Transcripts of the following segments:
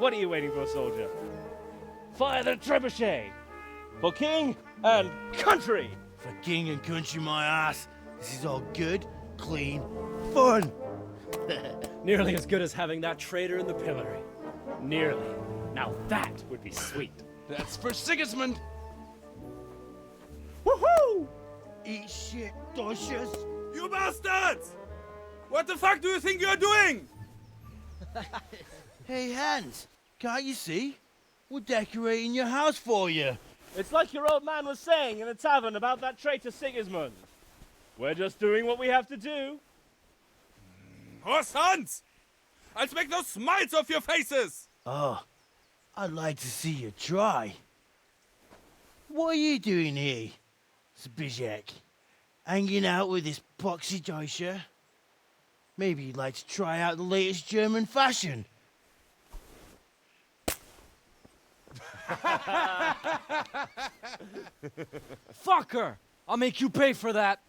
What are you waiting for, soldier? Fire the trebuchet! For king and country! For king and country, my ass. This is all good, clean, fun. Nearly as good as having that traitor in the pillory. Nearly. Now that would be sweet. That's for Sigismund. Woohoo! Eat shit, doshes. You bastards! What the fuck do you think you're doing? Hey, Hans, can't you see? We're decorating your house for you. It's like your old man was saying in the tavern about that traitor Sigismund. We're just doing what we have to do. Horse Hans! I'll make those smiles off your faces! Oh, I'd like to see you try. What are you doing here, Zbigniew? Hanging out with this poxy Deutscher? Maybe you'd like to try out the latest German fashion. Fucker! I'll make you pay for that.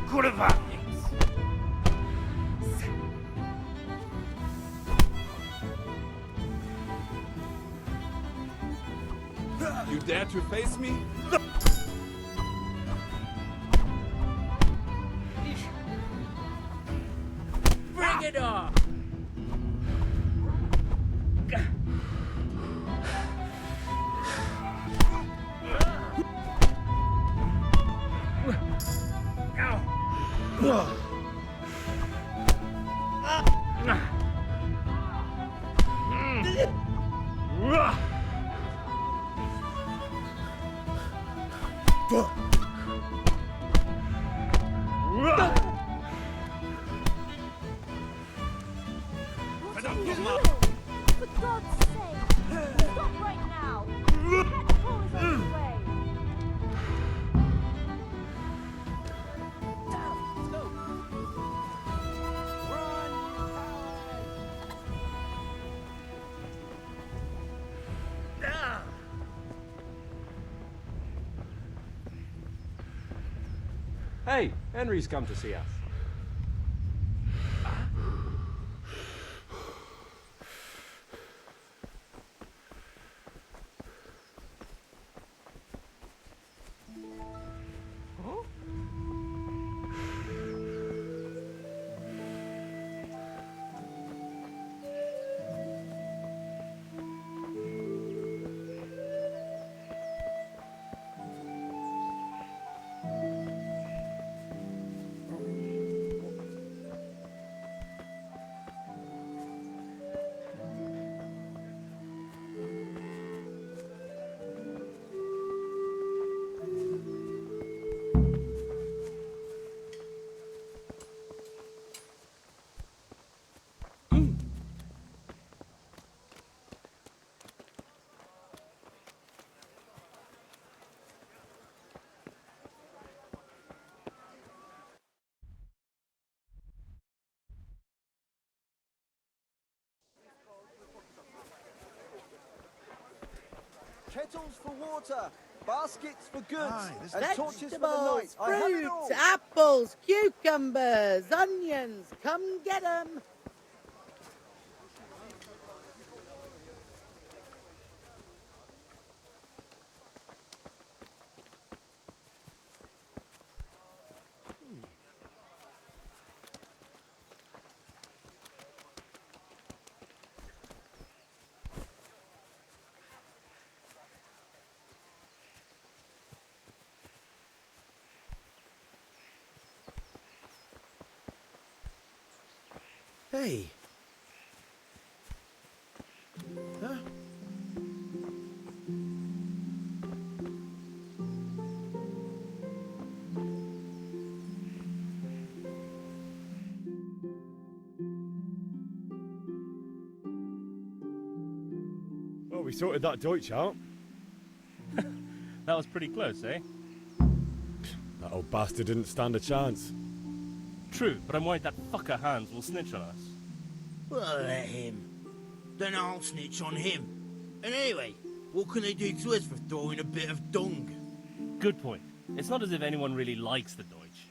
Kurwa! You dare to face me? Bring it on! For God's sake, stop right now. Kettle is on his way. Hey, Henry's come to see us. Kettles for water, baskets for goods, Aye, and torches for the night. Vegetables, I have it fruits, all. apples, cucumbers, onions. Come get 'em. Hey. Huh? Well, we sorted that Deutsch out. That was pretty close, eh? That old bastard didn't stand a chance. True, but I'm worried that fucker Hans will snitch on us. Well, let him. Then I'll snitch on him. And anyway, what can they do to us for throwing a bit of dung? Good point. It's not as if anyone really likes the Deutsch.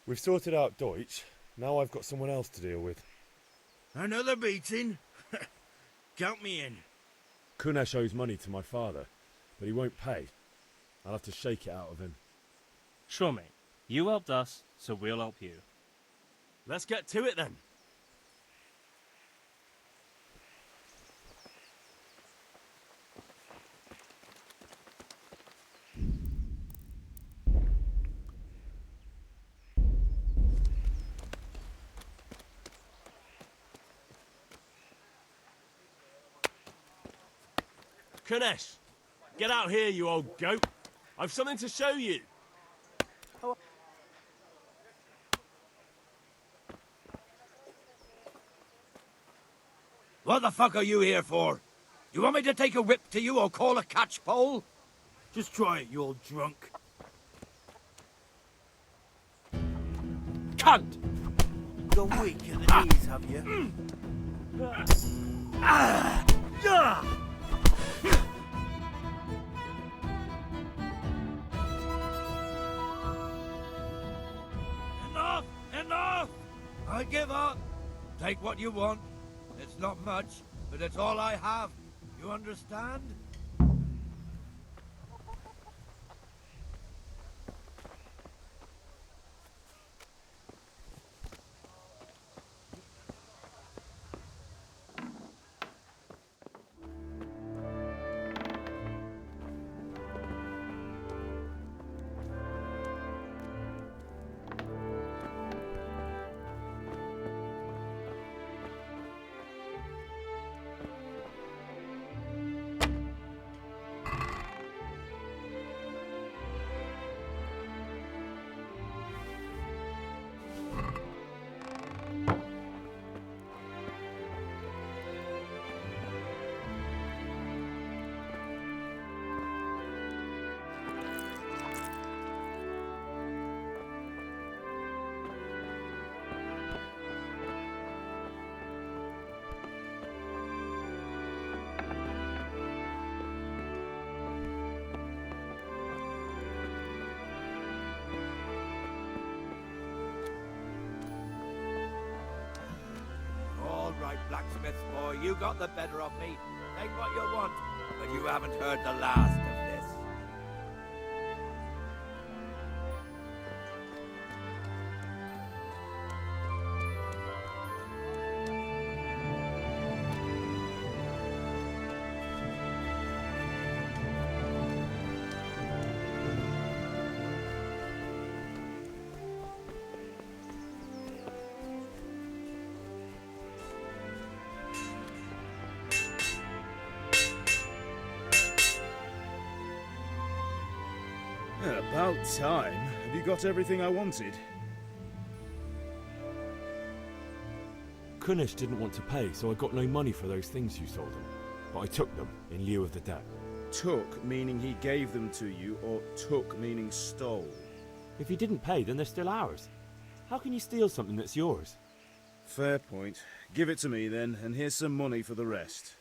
We've sorted out Deutsch. Now I've got someone else to deal with. Another beating? Count me in. Kunesh owes money to my father, but he won't pay. I'll have to shake it out of him. Sure, mate. You helped us, so we'll help you. Let's get to it then. Kunesh, get out here, you old goat. I've something to show you. What the fuck are you here for? You want me to take a whip to you or call a catchpole? Just try it, you old drunk. Cunt! You're weak at the knees, have you? Enough! Enough! I give up. Take what you want. It's not much, but it's all I have. You understand? All right, blacksmith boy, you got the better of me. Take what you want, but you haven't heard the last of About time. Have you got everything I wanted? Kunesh didn't want to pay, so I got no money for those things you sold him. But I took them in lieu of the debt. Took meaning he gave them to you, or took meaning stole? If he didn't pay, then they're still ours. How can you steal something that's yours? Fair point. Give it to me then, and here's some money for the rest.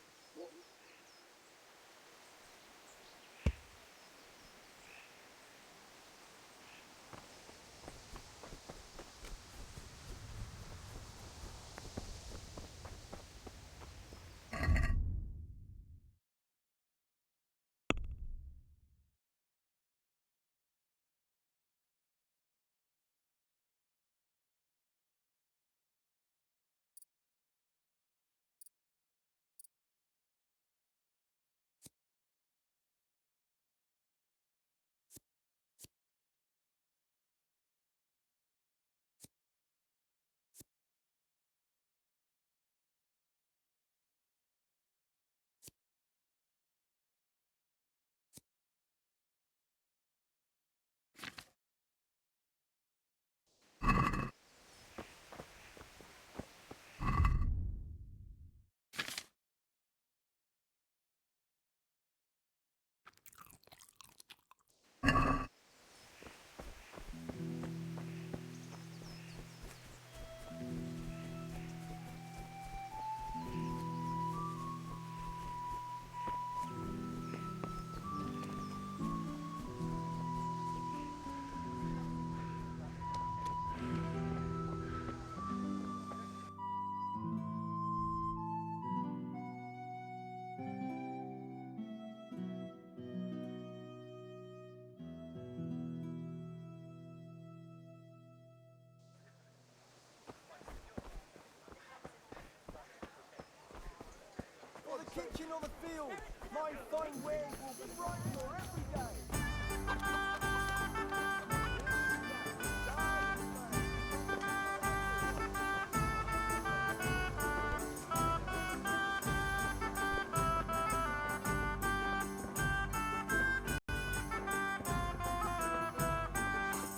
kitchen or the field, my fine wares will brighten your every day.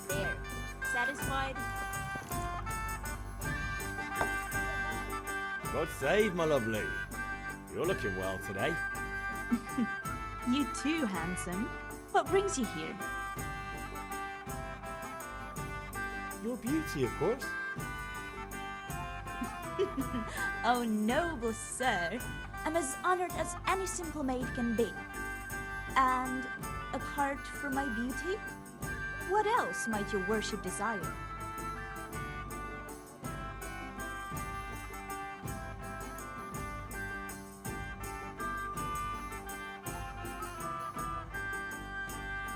There. Satisfied? God save, my lovely. You're looking well today. You too, handsome. What brings you here? Your beauty, of course. Oh, noble sir. I'm as honored as any simple maid can be. And apart from my beauty, what else might your worship desire?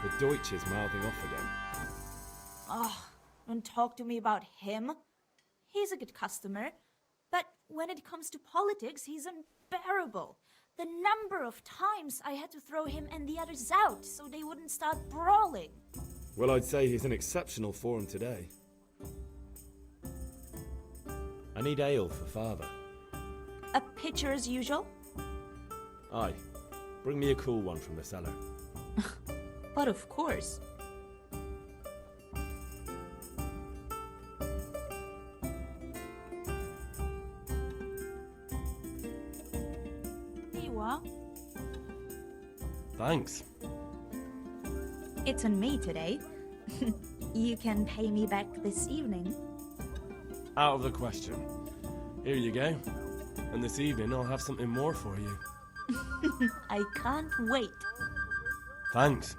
The Deutsch is mouthing off again. Oh, don't talk to me about him. He's a good customer, but when it comes to politics, he's unbearable. The number of times I had to throw him and the others out so they wouldn't start brawling. Well, I'd say he's in exceptional form today. I need ale for father. A pitcher as usual? Aye. Bring me a cool one from the cellar. But of course. Here you are. Thanks. It's on me today. You can pay me back this evening. Out of the question. Here you go. And this evening I'll have something more for you. I can't wait. Thanks.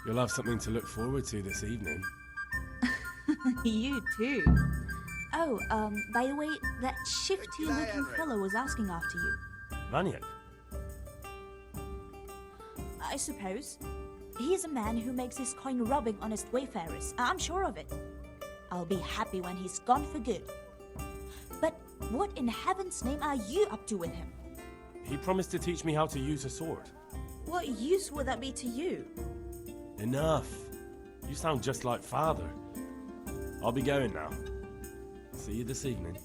You'll have something to look forward to this evening. You too. Oh, by the way, that shifty-looking fellow was asking after you. Vaniak? I suppose. He's a man who makes his coin robbing honest wayfarers. I'm sure of it. I'll be happy when he's gone for good. But what in heaven's name are you up to with him? He promised to teach me how to use a sword. What use would that be to you? Enough. You sound just like father. I'll be going now. See you this evening.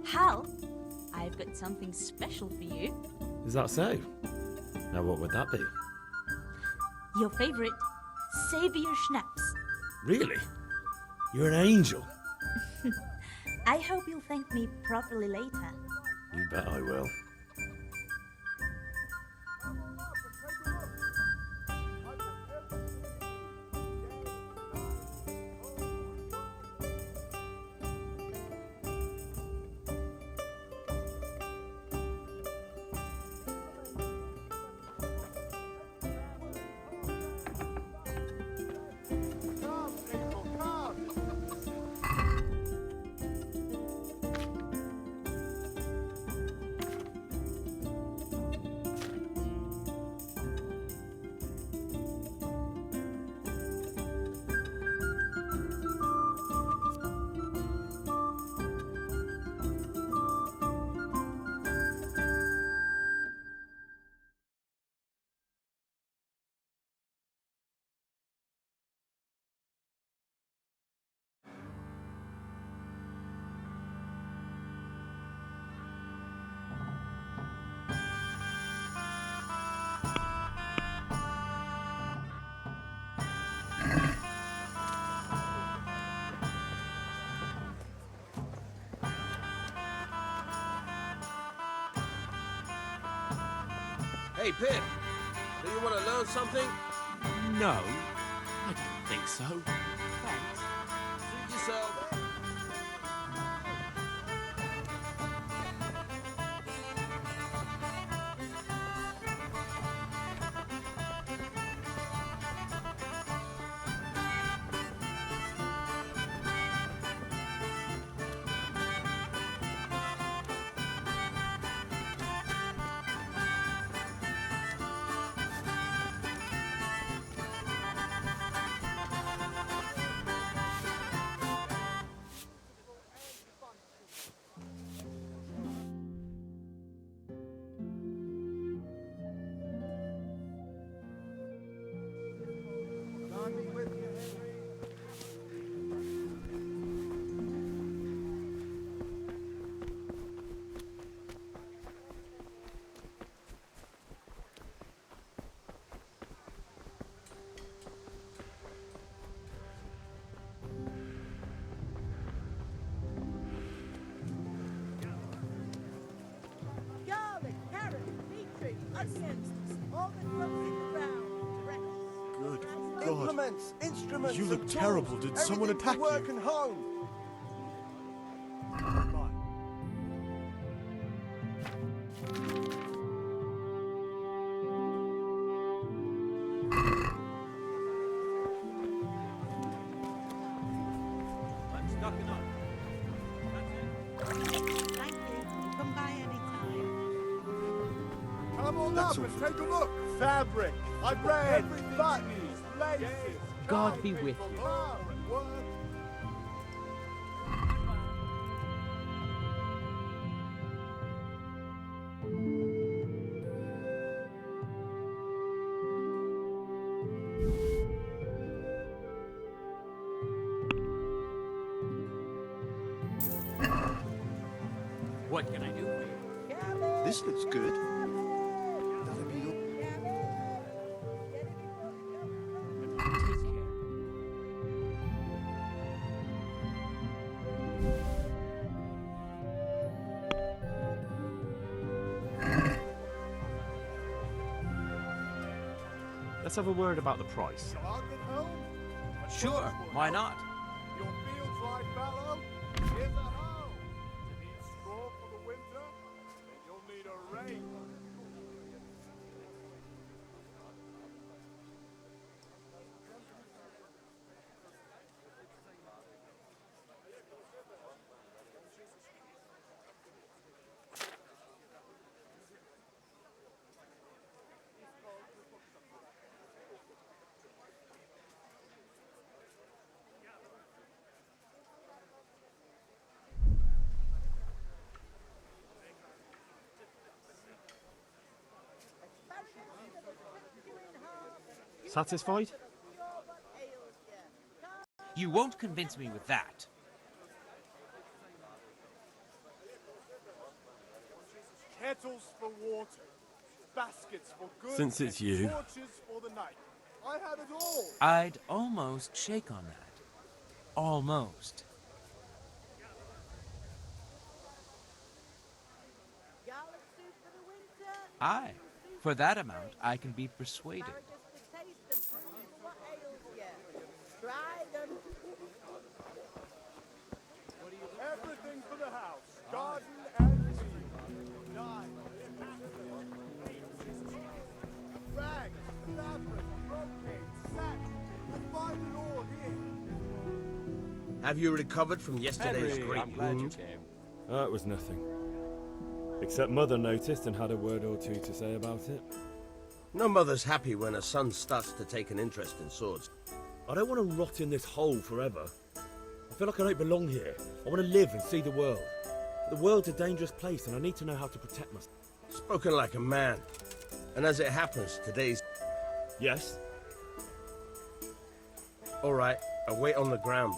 Hal, I've got something special for you. Is that so? Now what would that be? Your favorite Savior Schnapps. Really? You're an angel. I hope you'll thank me properly later. You bet I will. Hey, Pip, do you want to learn something? No, I don't think so. Thanks. Suit yourself. all that grows in the ground. Precious. Good God. Implements, instruments, You look and tools, terrible. Did someone everything attack for work you? and home. I'm stuck enough. Thank you. Come by anytime. Come on That's up all and for take a look. Fabric, Bread, everything buttons, you need. laces. God be with you. Flour and work. What can I do for you? This looks good. That'll be your... Take care. Let's have a word about the price. Shark at home? Sure, why not? Your fields lie fallow? Here's a hoe. You need straw for the winter? Then you'll need a rake. Satisfied? You won't convince me with that. Kettles for water. Baskets for goods. Since it's and you. Torches for the night. I have it all. I'd almost shake on that. Almost. Garlic soup for the winter. Aye. For that amount, I can be persuaded. Asparagus to taste and prove what ails you. Try them. Everything for the house. Garden and field. Dye. Rags, fabric, brocade, satin. You'll find it all here. Have you recovered from yesterday's great wound? It was nothing. Except Mother noticed and had a word or two to say about it. No mother's happy when her son starts to take an interest in swords. I don't want to rot in this hole forever. I feel like I don't belong here. I want to live and see the world. The world's a dangerous place and I need to know how to protect myself. Spoken like a man. And as it happens, today's... Yes? All right, I'll wait on the ground.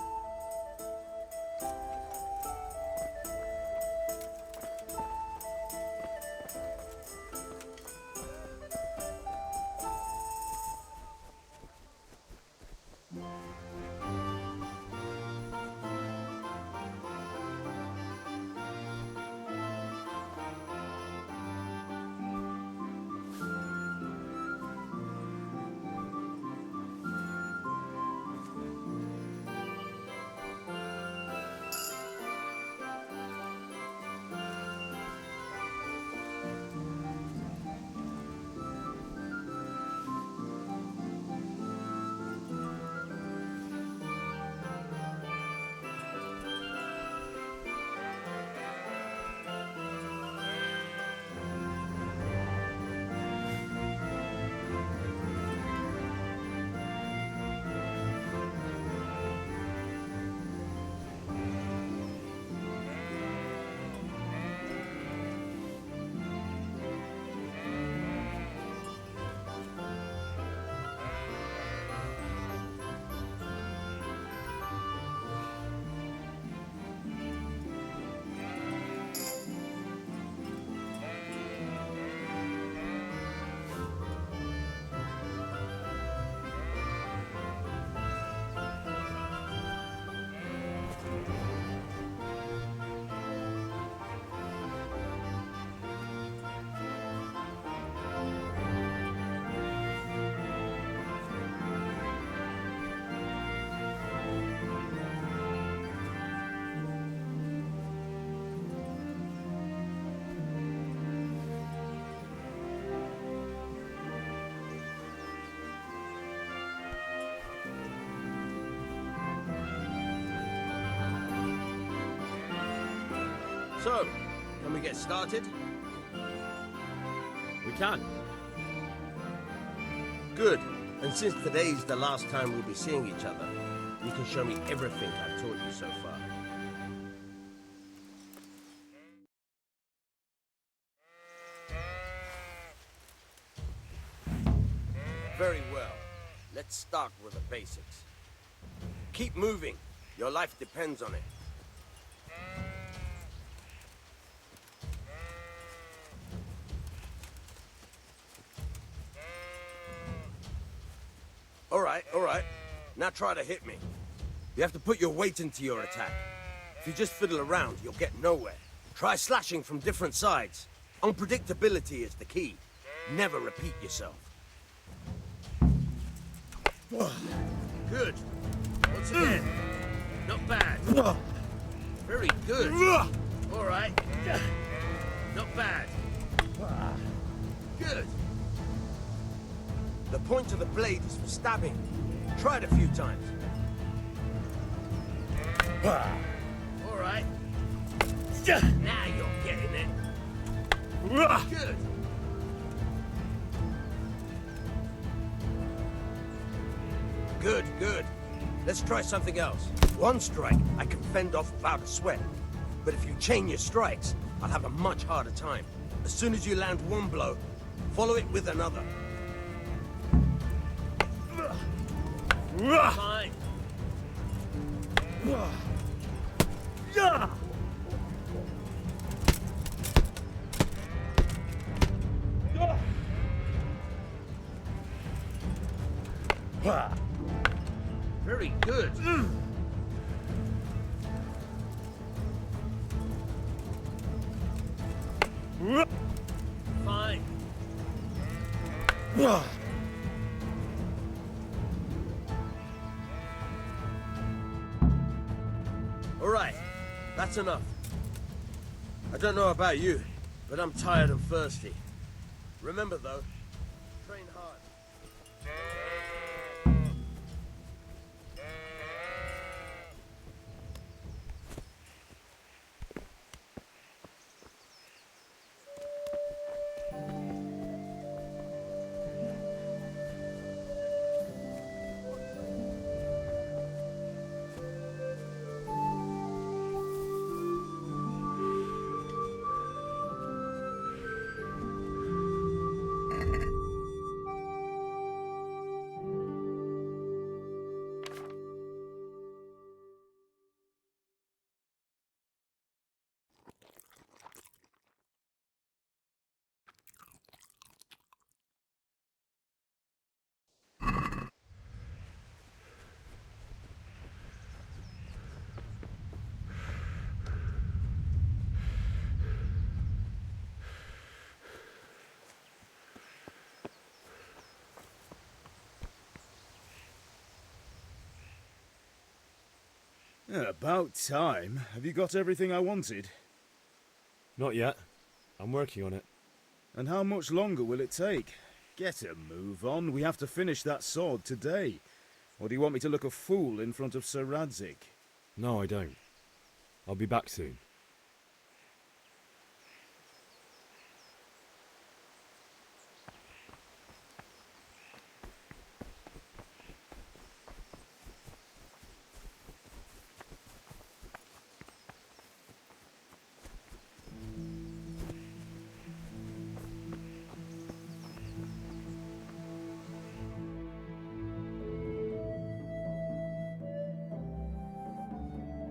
So, can we get started? We can. Good. And since today's the last time we'll be seeing each other, you can show me everything I've taught you so far. Very well. Let's start with the basics. Keep moving. Your life depends on it. All right. Now try to hit me. You have to put your weight into your attack. If you just fiddle around, you'll get nowhere. Try slashing from different sides. Unpredictability is the key. Never repeat yourself. Good. Once again. Not bad. Very good. All right. Not bad. Good. The point of the blade is for stabbing. Try it a few times. All right. Now you're getting it. Good. Good. Let's try something else. One strike, I can fend off without a sweat. But if you chain your strikes, I'll have a much harder time. As soon as you land one blow, follow it with another. Fine. Very good. Fine. All right, that's enough. I don't know about you, but I'm tired and thirsty. Remember though, train hard. About time. Have you got everything I wanted? Not yet. I'm working on it. And how much longer will it take? Get a move on. We have to finish that sword today. Or do you want me to look a fool in front of Sir Radzik? No, I don't. I'll be back soon.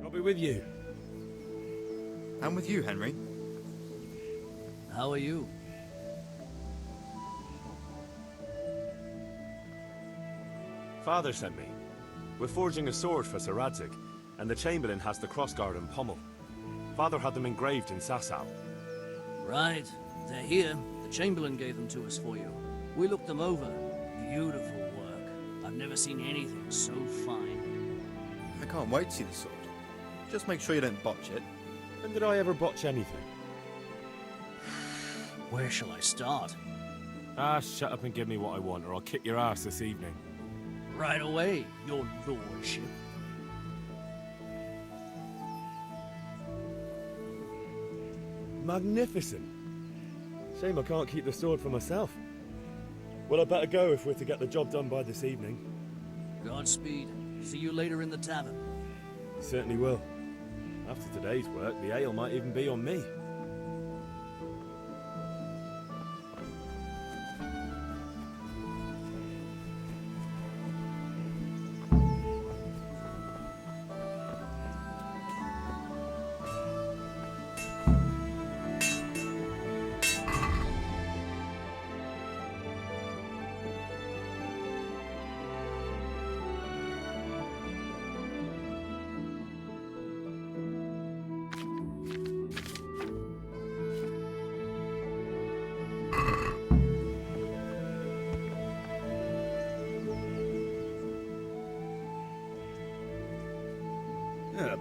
I'll be with you. I'm with you, Henry. How are you? Father sent me. We're forging a sword for Sir Radzik, and the Chamberlain has the crossguard and pommel. Father had them engraved in Sasau. Right. They're here. The Chamberlain gave them to us for you. We looked them over. Beautiful work. I've never seen anything so fine. I can't wait to see the sword. Just make sure you don't botch it. When did I ever botch anything? Where shall I start? Shut up and give me what I want, or I'll kick your ass this evening. Right away, your lordship. Magnificent. Shame I can't keep the sword for myself. Well, I'd better go if we're to get the job done by this evening. Godspeed. See you later in the tavern. You certainly will. After today's work, the ale might even be on me.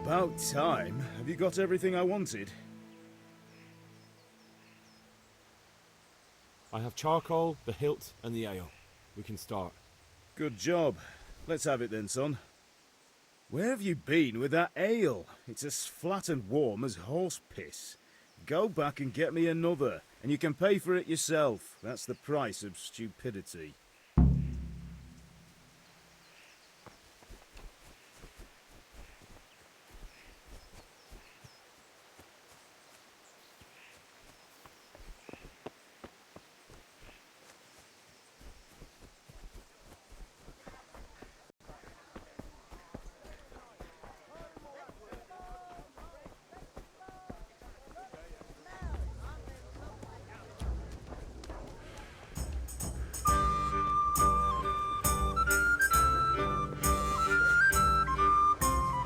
About time. Have you got everything I wanted? I have charcoal, the hilt, and the ale. We can start. Good job. Let's have it then, son. Where have you been with that ale? It's as flat and warm as horse piss. Go back and get me another, and you can pay for it yourself. That's the price of stupidity.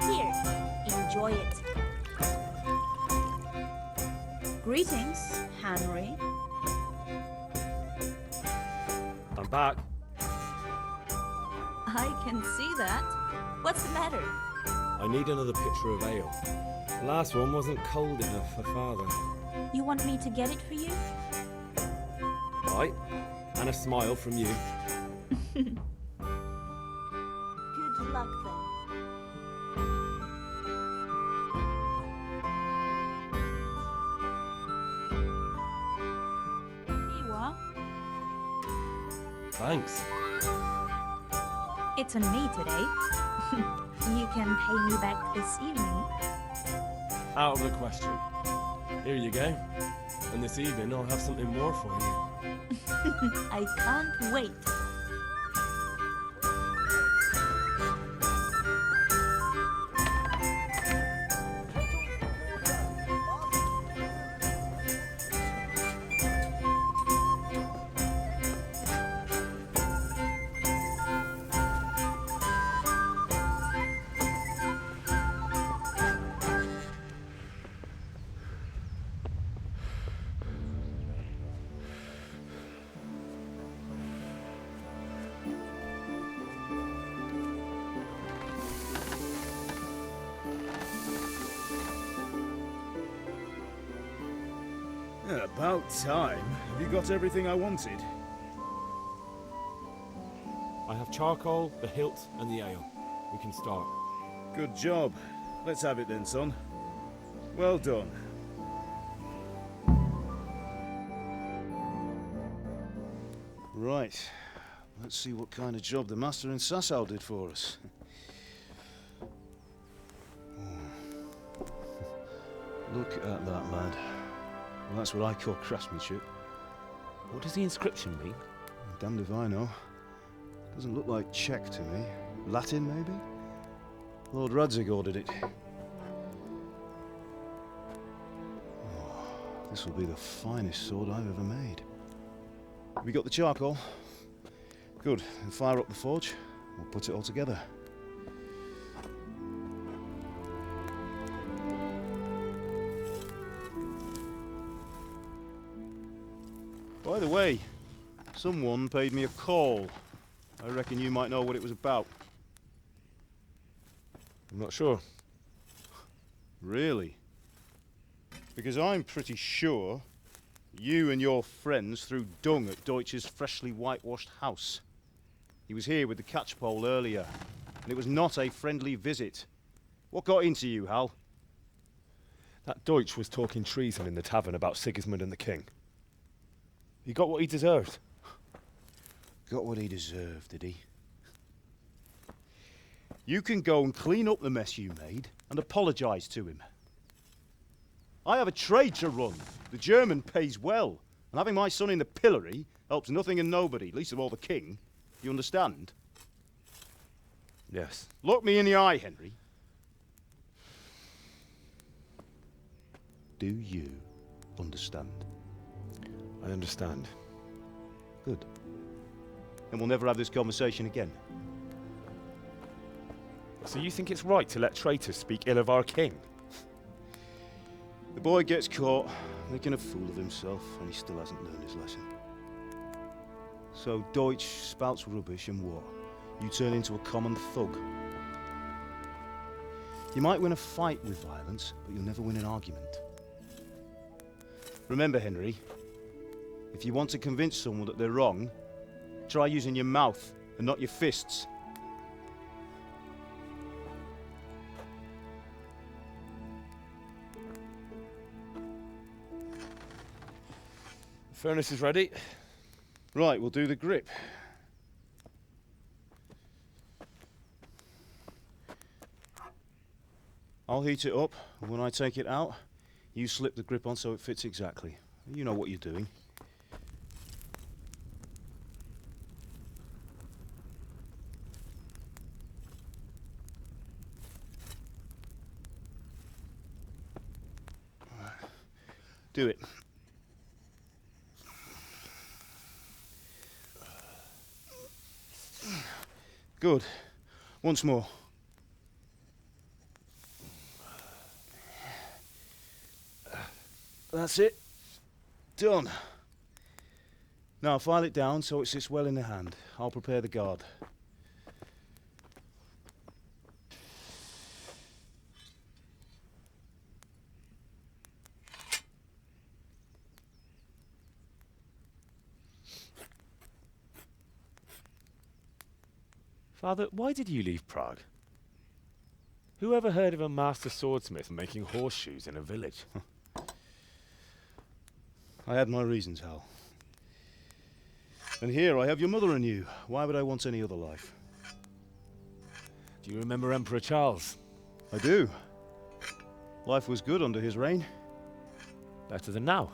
Here, enjoy it. Greetings, Henry. I'm back. I can see that. What's the matter? I need another pitcher of ale. The last one wasn't cold enough for Father. You want me to get it for you? Right. And a smile from you. Good luck then. Here you are. Thanks. It's on me today. You can pay me back this evening. Out of the question. Here you go. And this evening I'll have something more for you. I can't wait. About time. Have you got everything I wanted? I have charcoal, the hilt, and the ale. We can start. Good job. Let's have it then, son. Well done. Right. Let's see what kind of job the master in Sasau did for us. Look at that, lad. Well, that's what I call craftsmanship. What does the inscription mean? Damned if I know. Doesn't look like Czech to me. Latin, maybe? Lord Radzig ordered it. Oh, this will be the finest sword I've ever made. Have we got the charcoal? Good. Then fire up the forge. We'll put it all together. By the way, someone paid me a call. I reckon you might know what it was about. I'm not sure. Really? Because I'm pretty sure you and your friends threw dung at Deutsch's freshly whitewashed house. He was here with the catchpole earlier, and it was not a friendly visit. What got into you, Hal? That Deutsch was talking treason in the tavern about Sigismund and the king. He got what he deserved. Got what he deserved, did he? You can go and clean up the mess you made and apologise to him. I have a trade to run. The German pays well. And having my son in the pillory helps nothing and nobody, least of all the king. You understand? Yes. Look me in the eye, Henry. Do you understand? I understand. Good. Then we'll never have this conversation again. So you think it's right to let traitors speak ill of our king? The boy gets caught, making a fool of himself, and he still hasn't learned his lesson. So Deutsch spouts rubbish, and what? You turn into a common thug. You might win a fight with violence, but you'll never win an argument. Remember, Henry, if you want to convince someone that they're wrong, try using your mouth and not your fists. The furnace is ready. Right, we'll do the grip. I'll heat it up, and when I take it out, you slip the grip on so it fits exactly. You know what you're doing. Do it. Good. Once more. That's it. Done. Now file it down so it sits well in the hand. I'll prepare the guard. Father, why did you leave Prague? Who ever heard of a master swordsmith making horseshoes in a village? I had my reasons, Hal. And here I have your mother and you. Why would I want any other life? Do you remember Emperor Charles? I do. Life was good under his reign. Better than now.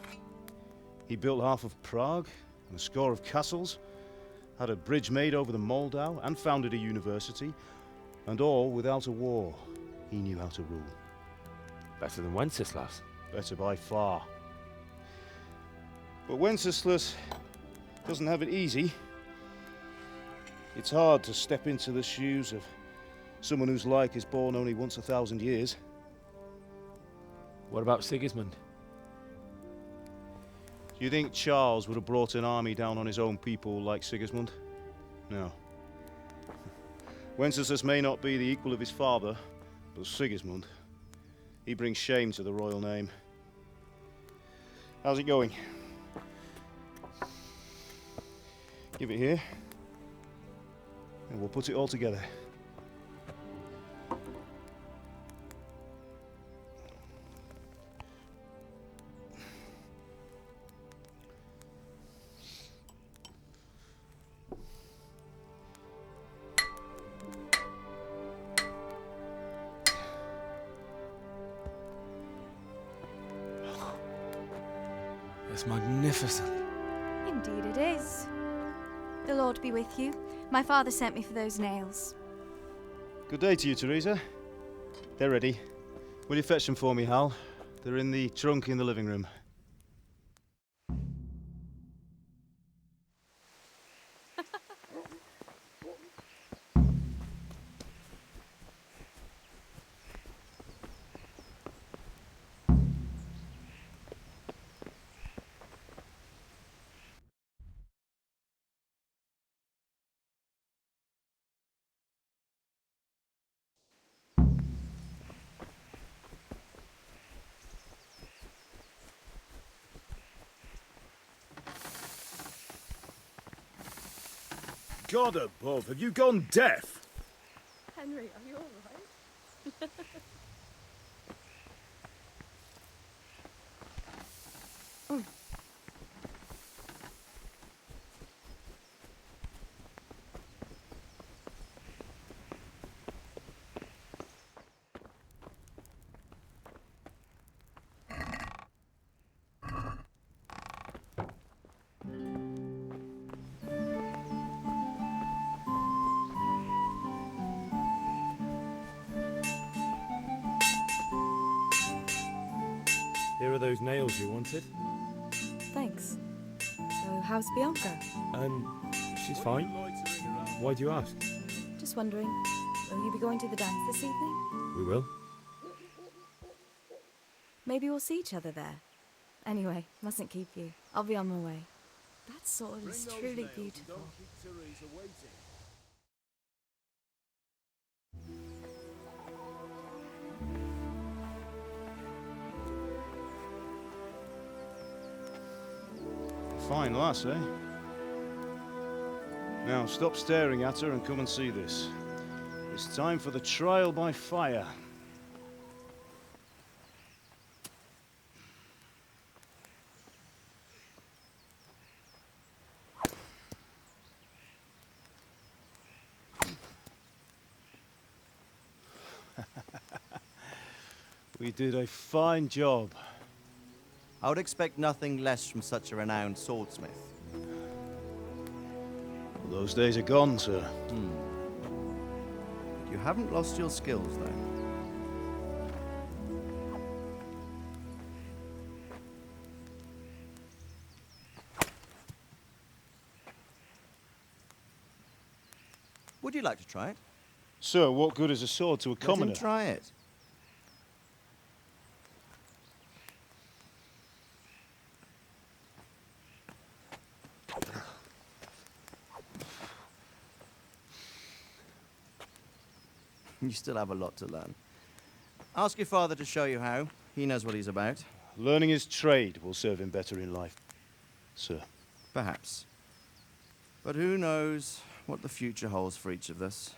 He built half of Prague and a score of castles, had a bridge made over the Moldau, and founded a university, and all without a war. He knew how to rule. Better than Wenceslas. Better by far. But Wenceslas doesn't have it easy. It's hard to step into the shoes of someone whose like is born only once 1,000 years. What about Sigismund? Do you think Charles would have brought an army down on his own people like Sigismund? No. Wenceslas may not be the equal of his father, but Sigismund, he brings shame to the royal name. How's it going? Give it here, and we'll put it all together. It's magnificent. Indeed it is. The Lord be with you. My father sent me for those nails. Good day to you, Teresa. They're ready. Will you fetch them for me, Hal? They're in the trunk in the living room. God above, have you gone deaf? Henry, are you all right? those nails you wanted. Thanks. So, how's Bianca? She's fine. Why do you ask? Just wondering, will you be going to the dance this evening? We will. Maybe we'll see each other there. Anyway, mustn't keep you. I'll be on my way. That sword is truly beautiful. Fine lass, eh? Now, stop staring at her and come and see this. It's time for the trial by fire. We did a fine job. I would expect nothing less from such a renowned swordsmith. Well, those days are gone, sir. You haven't lost your skills, though. Would you like to try it? Sir, what good is a sword to a commoner? Let him try it. You still have a lot to learn. Ask your father to show you how. He knows what he's about. Learning his trade will serve him better in life, sir. Perhaps. But who knows what the future holds for each of us.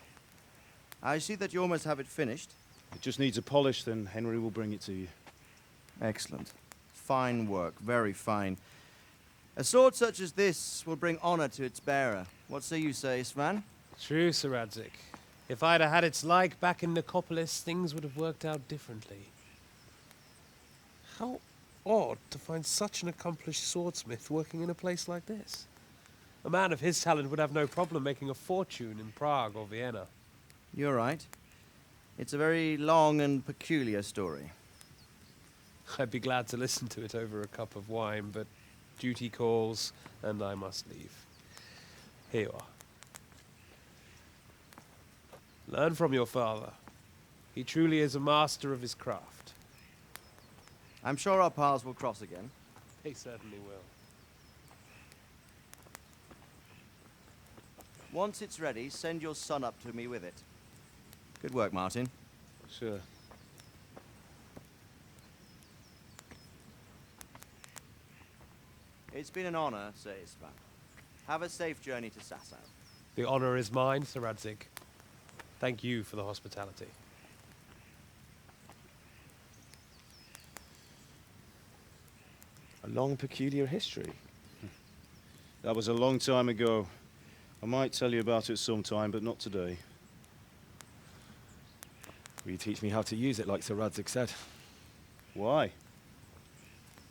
I see that you almost have it finished. It just needs a polish, then Henry will bring it to you. Excellent. Fine work, very fine. A sword such as this will bring honor to its bearer. What say you, Svan? True, Sir Radzik. If I'd have had its like back in Nicopolis, things would have worked out differently. How odd to find such an accomplished swordsmith working in a place like this. A man of his talent would have no problem making a fortune in Prague or Vienna. You're right. It's a very long and peculiar story. I'd be glad to listen to it over a cup of wine, but duty calls, and I must leave. Here you are. Learn from your father. He truly is a master of his craft. I'm sure our paths will cross again. They certainly will. Once it's ready, send your son up to me with it. Good work, Martin. Sure. It's been an honor, Sir Isvan. Have a safe journey to Sasau. The honor is mine, Sir Radzik. Thank you for the hospitality. A long, peculiar history. That was a long time ago. I might tell you about it sometime, but not today. Will you teach me how to use it like Sir Radzik said? Why?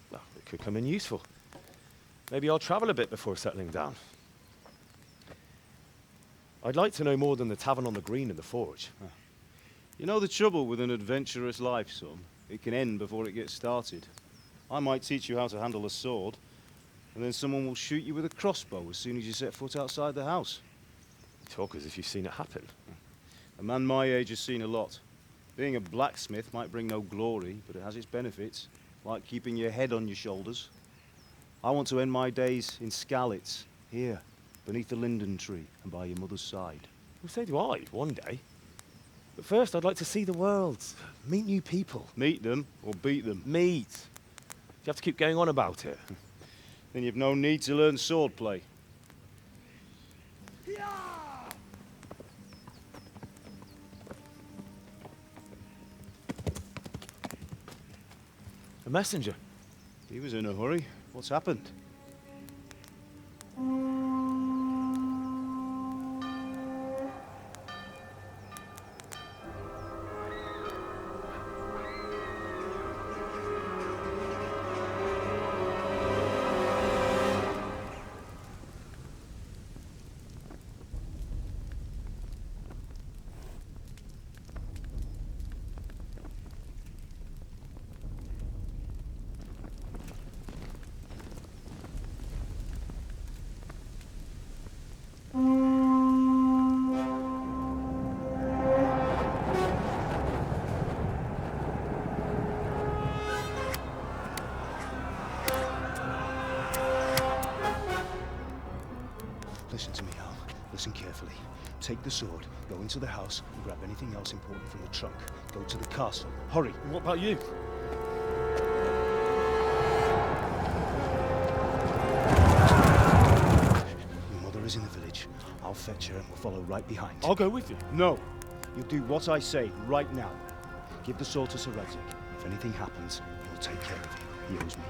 Well, it could come in useful. Maybe I'll travel a bit before settling down. I'd like to know more than the tavern on the green and the forge. You know the trouble with an adventurous life, son? It can end before it gets started. I might teach you how to handle a sword, and then someone will shoot you with a crossbow as soon as you set foot outside the house. You talk as if you've seen it happen. A man my age has seen a lot. Being a blacksmith might bring no glory, but it has its benefits, like keeping your head on your shoulders. I want to end my days in Skalitz, here, beneath the linden tree and by your mother's side. Well, so do I, one day. But first, I'd like to see the world, meet new people. Meet them or beat them? Meet. You have to keep going on about it. Then you've no need to learn swordplay. A messenger. He was in a hurry. What's happened? Listen to me, Hal. Listen carefully. Take the sword, go into the house, and grab anything else important from the trunk. Go to the castle. Hurry! What about you? Your mother is in the village. I'll fetch her and we'll follow right behind. I'll go with you. No! You'll do what I say right now. Give the sword to Sir Radzik. If anything happens, he'll take care of you. He owes me.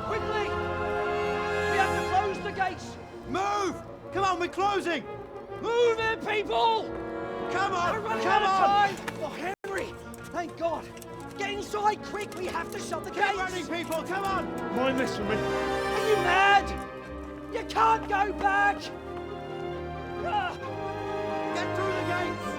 Quickly! We have to close the gates! Move! Come on, we're closing! Move it, people! Come on! We're running out of time! Oh, Henry! Thank God! Get inside, quick! We have to shut the gates! Keep running, people! Come on! Mind this for me. Are you mad? You can't go back! Get through the gates!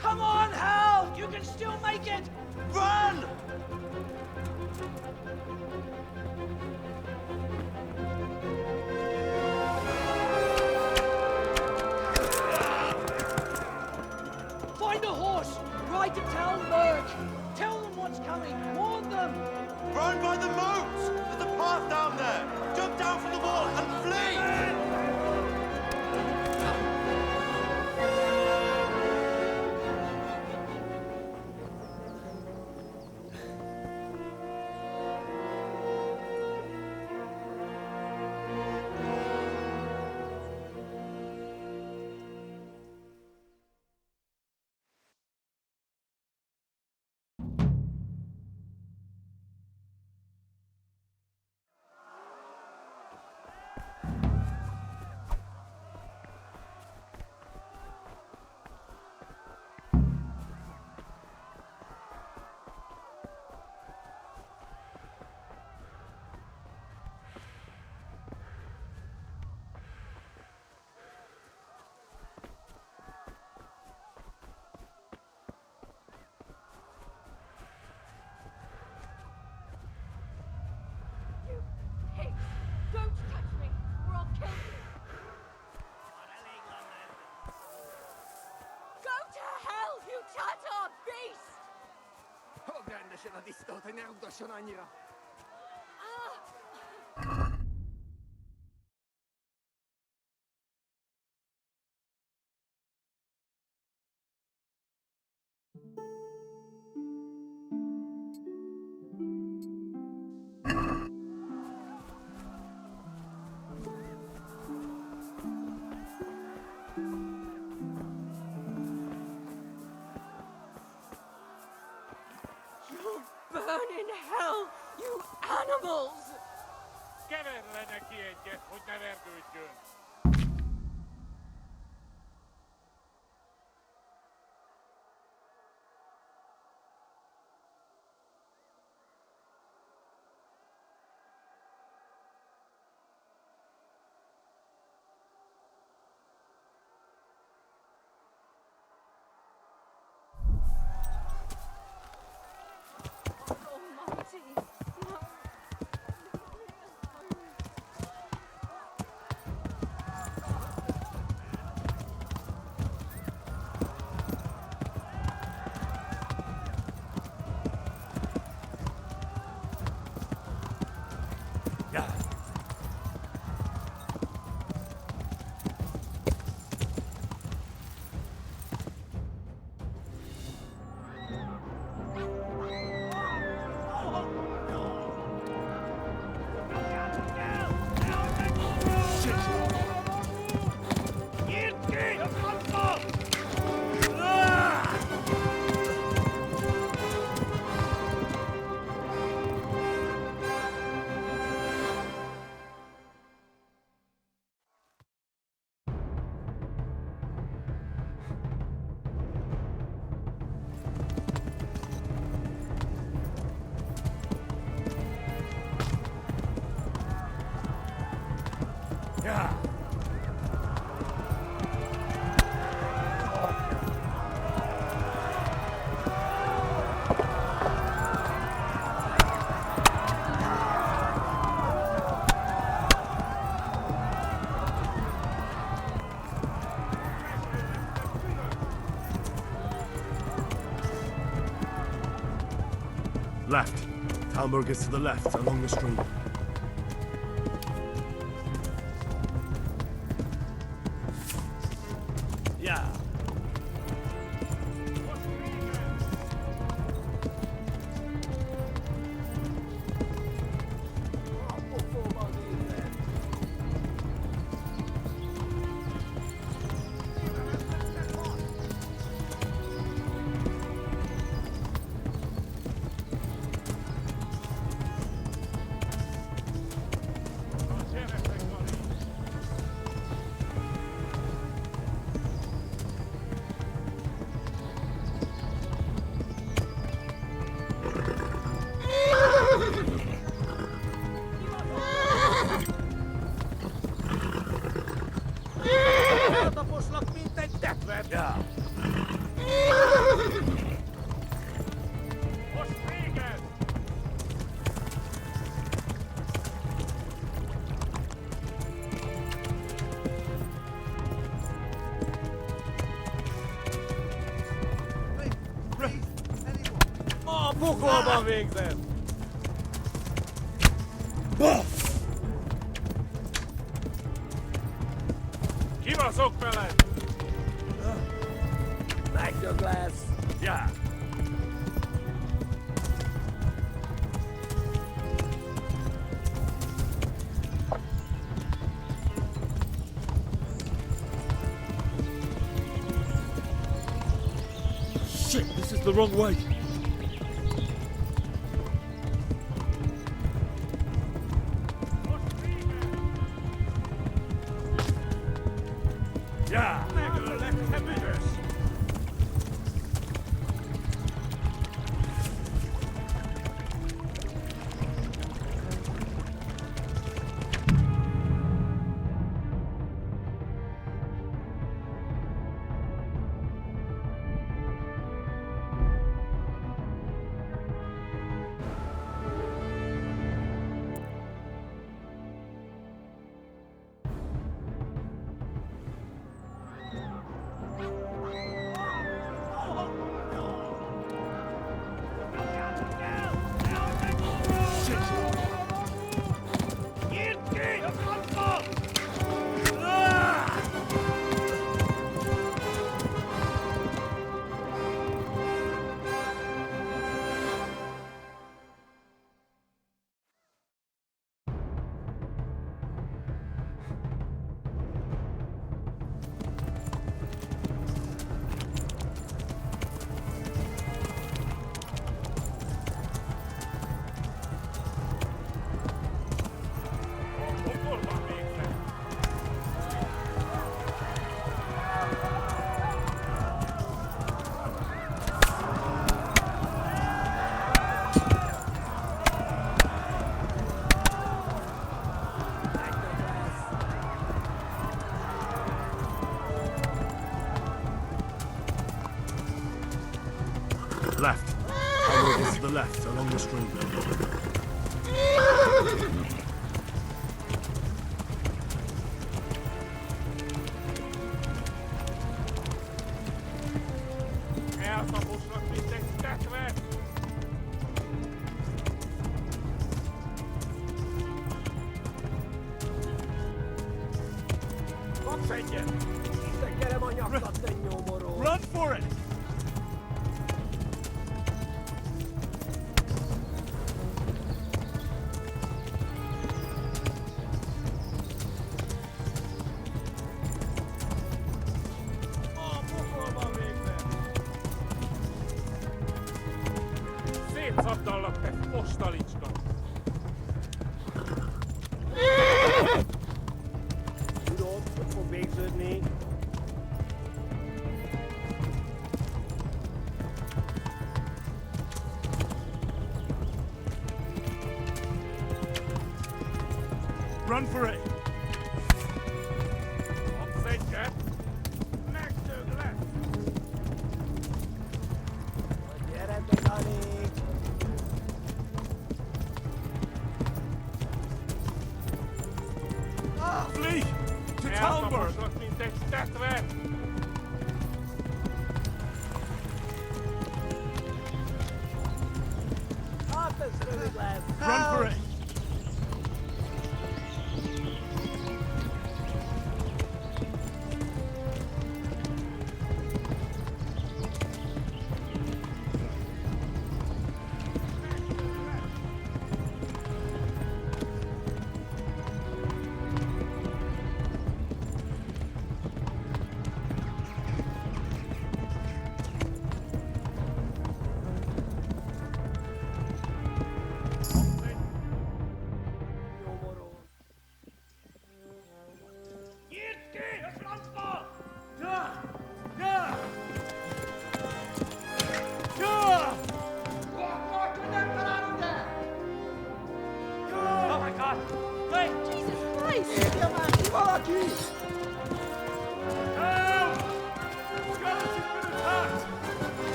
Come on, Hal! You can still make it! Run! Find a horse! Ride to Talmberg! Tell them what's coming! Warn them! Run by the moat! There's a path down there! Jump down from the wall and flee! Hey, don't touch me, or I'll kill you! Go to hell, you Tatar beast! You'll burn in hell, you animals! Left. Talmberg is to the left, along the stream. Yeah. Taposlak, mint egy tetvet! Yeah. Most véged! Ma pokolban végzett! Kivaszok veled! Megdög lesz! Yeah. Shit, this is the wrong way. Yeah. Left. Talmberg is to the left, along the stream. Eltaposlak, mint egy tetvet! Kapsz egyet! Tekerem a nyakat, te nyomoró! Run for it! A pokolban végzett! Szétszabdallak, te postalicska! Tudod, hogy fog végződni? Run for it! Kapsz egyet! Megdög lesz! Gyere be, Dani! Flee! To Talmberg! Eltaposlak, mint egy tetvet!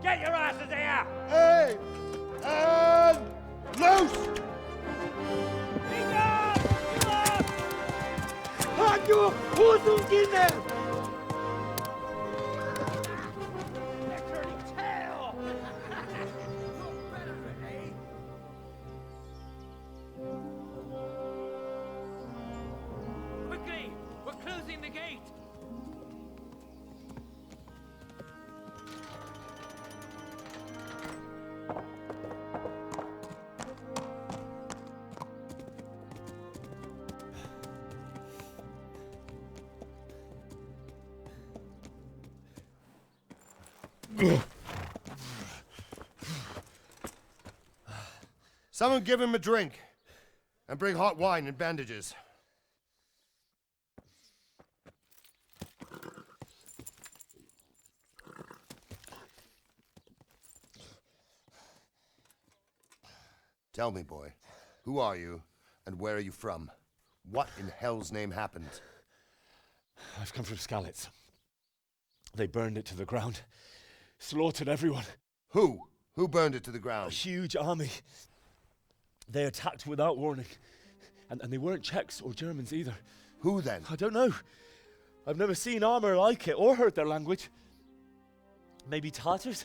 Get your asses here! Hey! And loose! Hanyo! Who's in there? Quickly! We're closing the gate! Someone give him a drink. And bring hot wine and bandages. Tell me, boy, who are you and where are you from? What in hell's name happened? I've come from Skalitz. They burned it to the ground. Slaughtered everyone. Who? Who burned it to the ground? A huge army. They attacked without warning. And they weren't Czechs or Germans either. Who then? I don't know. I've never seen armor like it or heard their language. Maybe Tatars?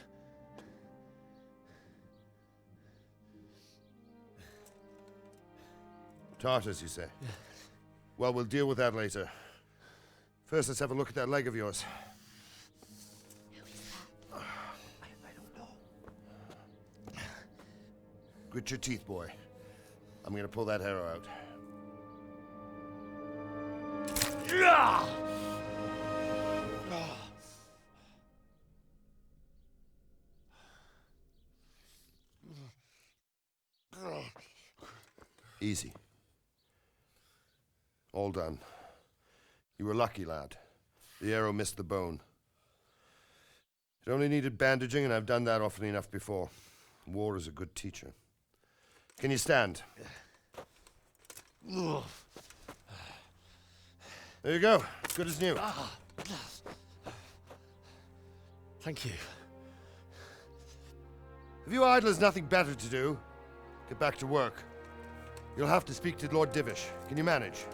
Tartars, you say? Yeah. Well, we'll deal with that later. First, let's have a look at that leg of yours. I don't know. Grit your teeth, boy. I'm gonna pull that arrow out. Easy. All done. You were lucky, lad. The arrow missed the bone. It only needed bandaging, and I've done that often enough before. War is a good teacher. Can you stand? There you go. Good as new. Thank you. If you idlers nothing better to do, get back to work. You'll have to speak to Lord Divish. Can you manage?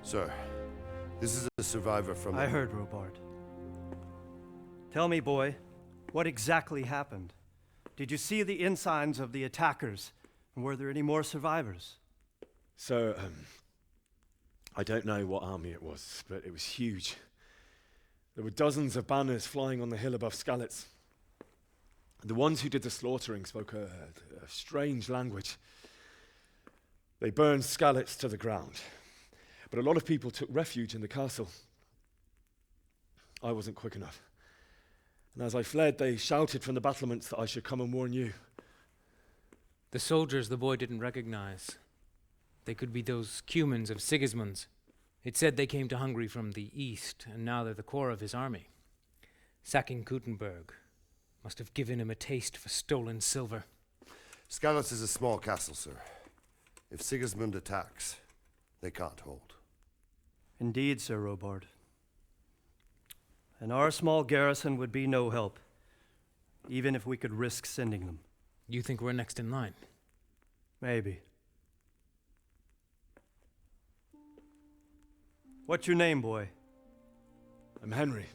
Sir, this is a survivor from... I heard, Robard. Tell me, boy, what exactly happened? Did you see the ensigns of the attackers? And were there any more survivors? So, I don't know what army it was, but it was huge. There were dozens of banners flying on the hill above Skalitz. The ones who did the slaughtering spoke a strange language. They burned Skalitz to the ground. But a lot of people took refuge in the castle. I wasn't quick enough. And as I fled, they shouted from the battlements that I should come and warn you. The soldiers the boy didn't recognize. They could be those Cumans of Sigismund's. It said they came to Hungary from the east, and now they're the core of his army. Sacking Gutenberg must have given him a taste for stolen silver. Skalitz is a small castle, sir. If Sigismund attacks, they can't hold. Indeed, Sir Robard. And our small garrison would be no help, even if we could risk sending them. You think we're next in line? Maybe. What's your name, boy? I'm Henry,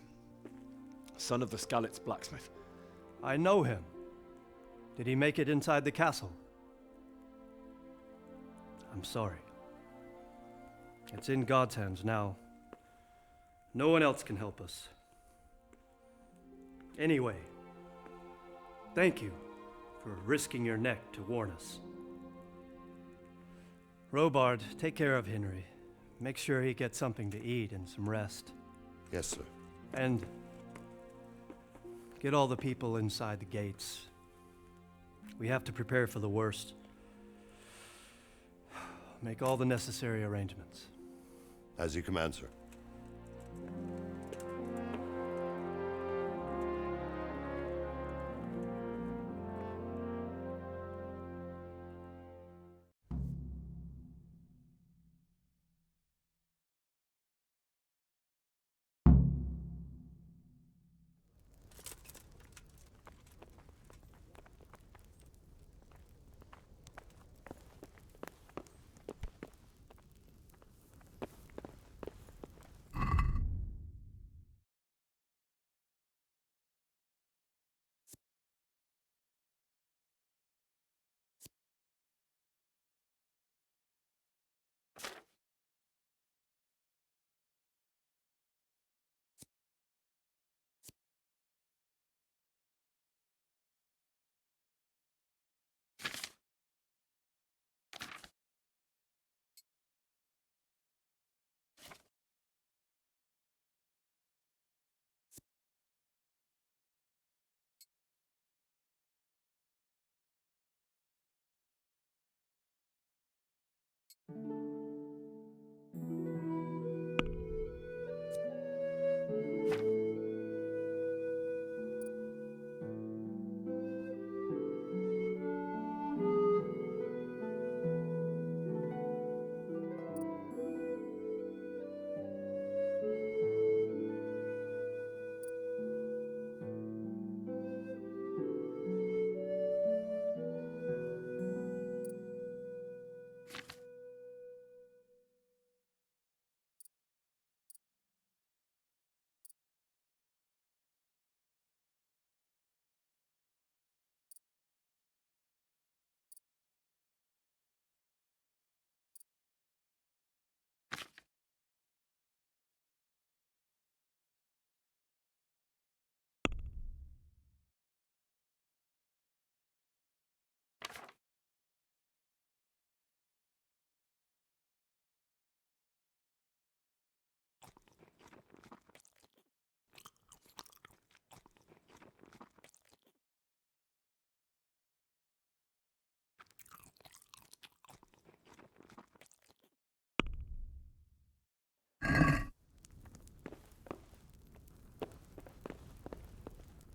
son of the Skalitz blacksmith. I know him. Did he make it inside the castle? I'm sorry. It's in God's hands now. No one else can help us. Anyway, thank you for risking your neck to warn us. Robard, take care of Henry. Make sure he gets something to eat and some rest. Yes, sir. And get all the people inside the gates. We have to prepare for the worst. Make all the necessary arrangements. As you command, sir.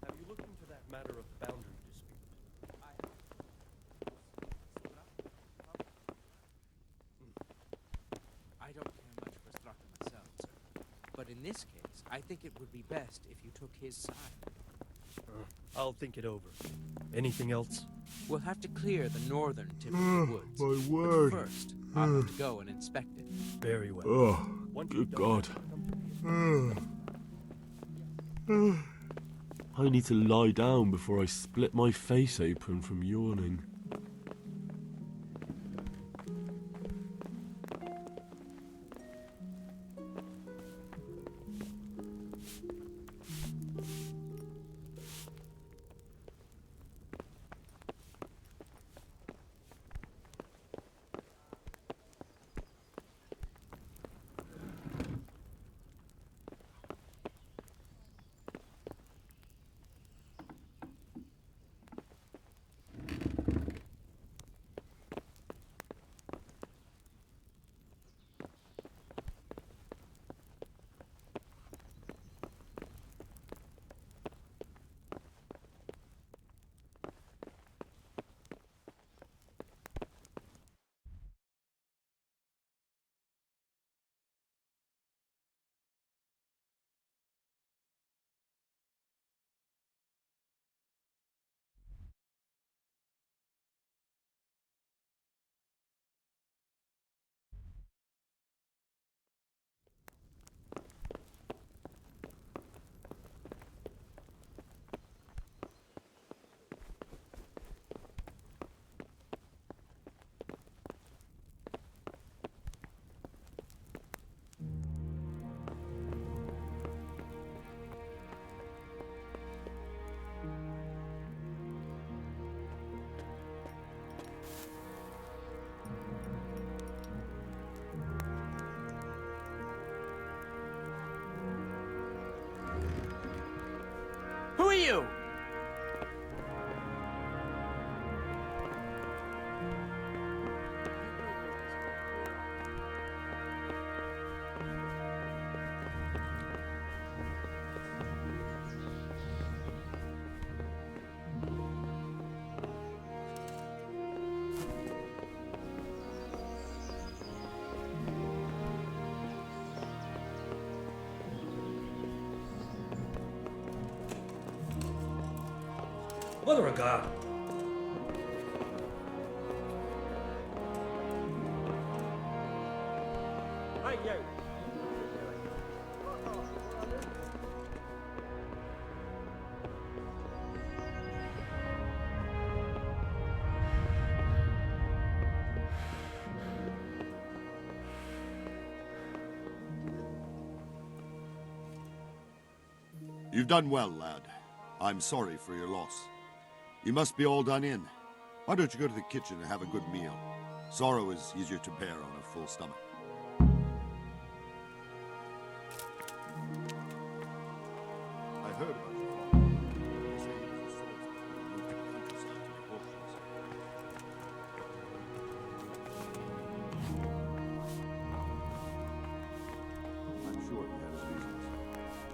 Have you looked into that matter of boundary dispute? I don't care much for Straka myself, sir. But in this case, I think it would be best if you took his side. I'll think it over. Anything else? We'll have to clear the northern tip of the woods. My word. But first, I'll have to go and inspect it. Very well. Oh, Once good you've done God. that, I need to lie down before I split my face open from yawning. Who are you? Mother of God! Hey, you! You've done well, lad. I'm sorry for your loss. You must be all done in. Why don't you go to the kitchen and have a good meal? Sorrow is easier to bear on a full stomach. I heard about your father. They say he was a swordsman who moved to the countryside to make auctions.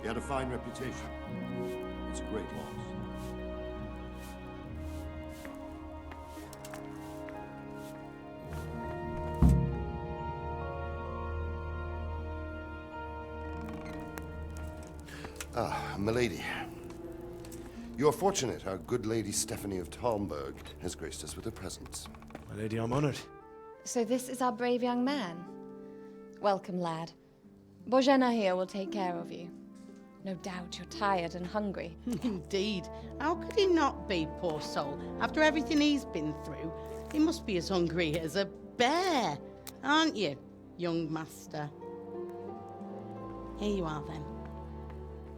He had a fine reputation. It's a great loss. Ah, milady. You're fortunate our good lady Stephanie of Talmberg has graced us with her presence. My lady, I'm honored. So this is our brave young man. Welcome, lad. Bojena here will take care of you. No doubt you're tired and hungry. Indeed. How could he not be, poor soul? After everything he's been through, he must be as hungry as a bear, aren't you, young master? Here you are, then.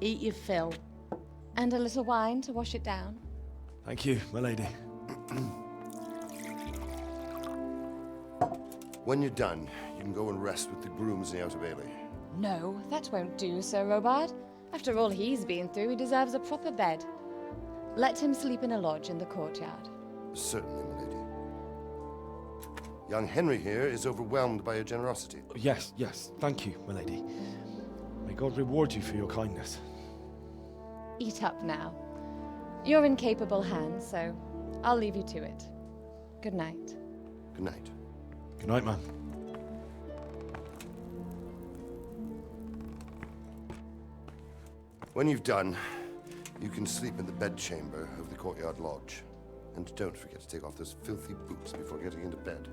Eat your fill. And a little wine to wash it down. Thank you, my lady. When you're done, you can go and rest with the grooms in the Outer Bailey. No, that won't do, Sir Robard. After all he's been through, he deserves a proper bed. Let him sleep in a lodge in the courtyard. Certainly, milady. Young Henry here is overwhelmed by your generosity. Yes, yes. Thank you, my lady. May God reward you for your kindness. Eat up now. You're in capable hands, so I'll leave you to it. Good night. Good night. Good night, ma'am. When you've done, you can sleep in the bedchamber of the courtyard lodge. And don't forget to take off those filthy boots before getting into bed.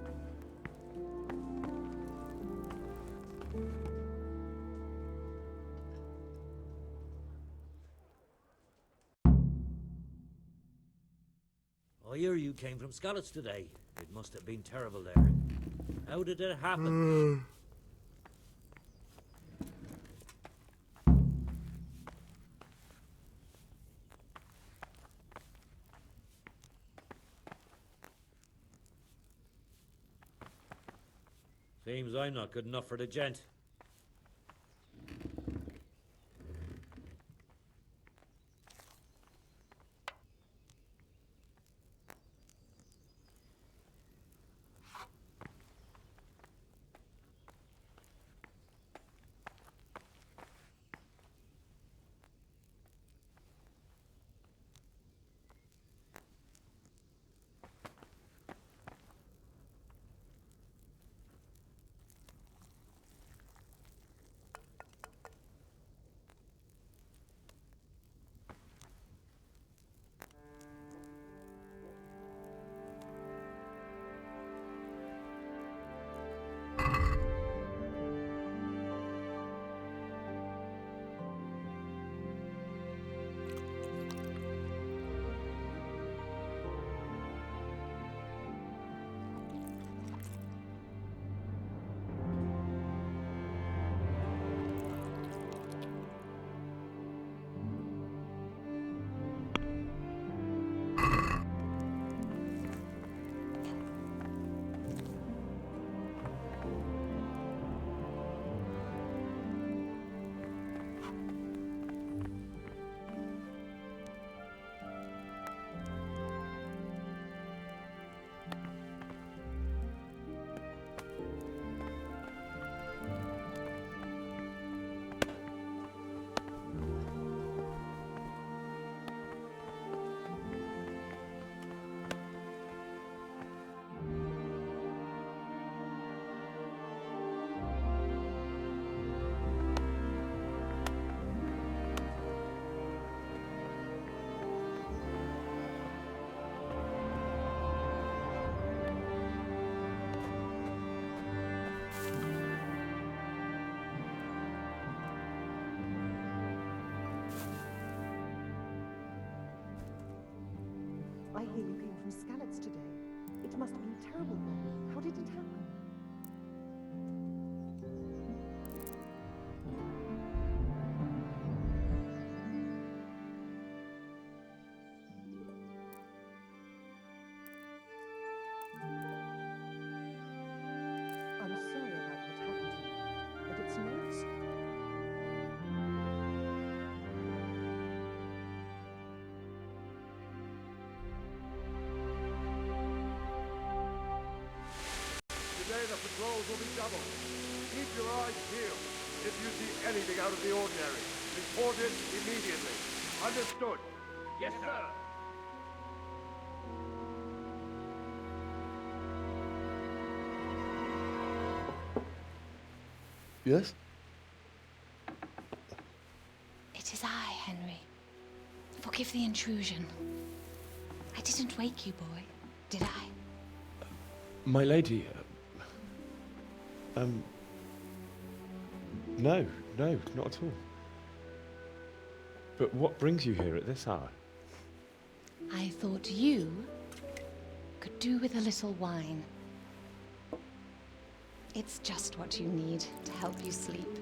I hear you came from Skalitz today. It must have been terrible there. How did it happen? Seems I'm not good enough for the gent. I hear you came from Skalitz today. It must have been terrible. How did it happen? I'm sorry about what happened to you, but it's no excuse. Today the patrols will be doubled. Keep your eyes peeled. If you see anything out of the ordinary, Report it immediately. Understood. Yes, sir. Yes? It is I, Henry. Forgive the intrusion. I didn't wake you, boy, did I? My lady, no, not at all. But what brings you here at this hour? I thought you could do with a little wine. It's just what you need to help you sleep.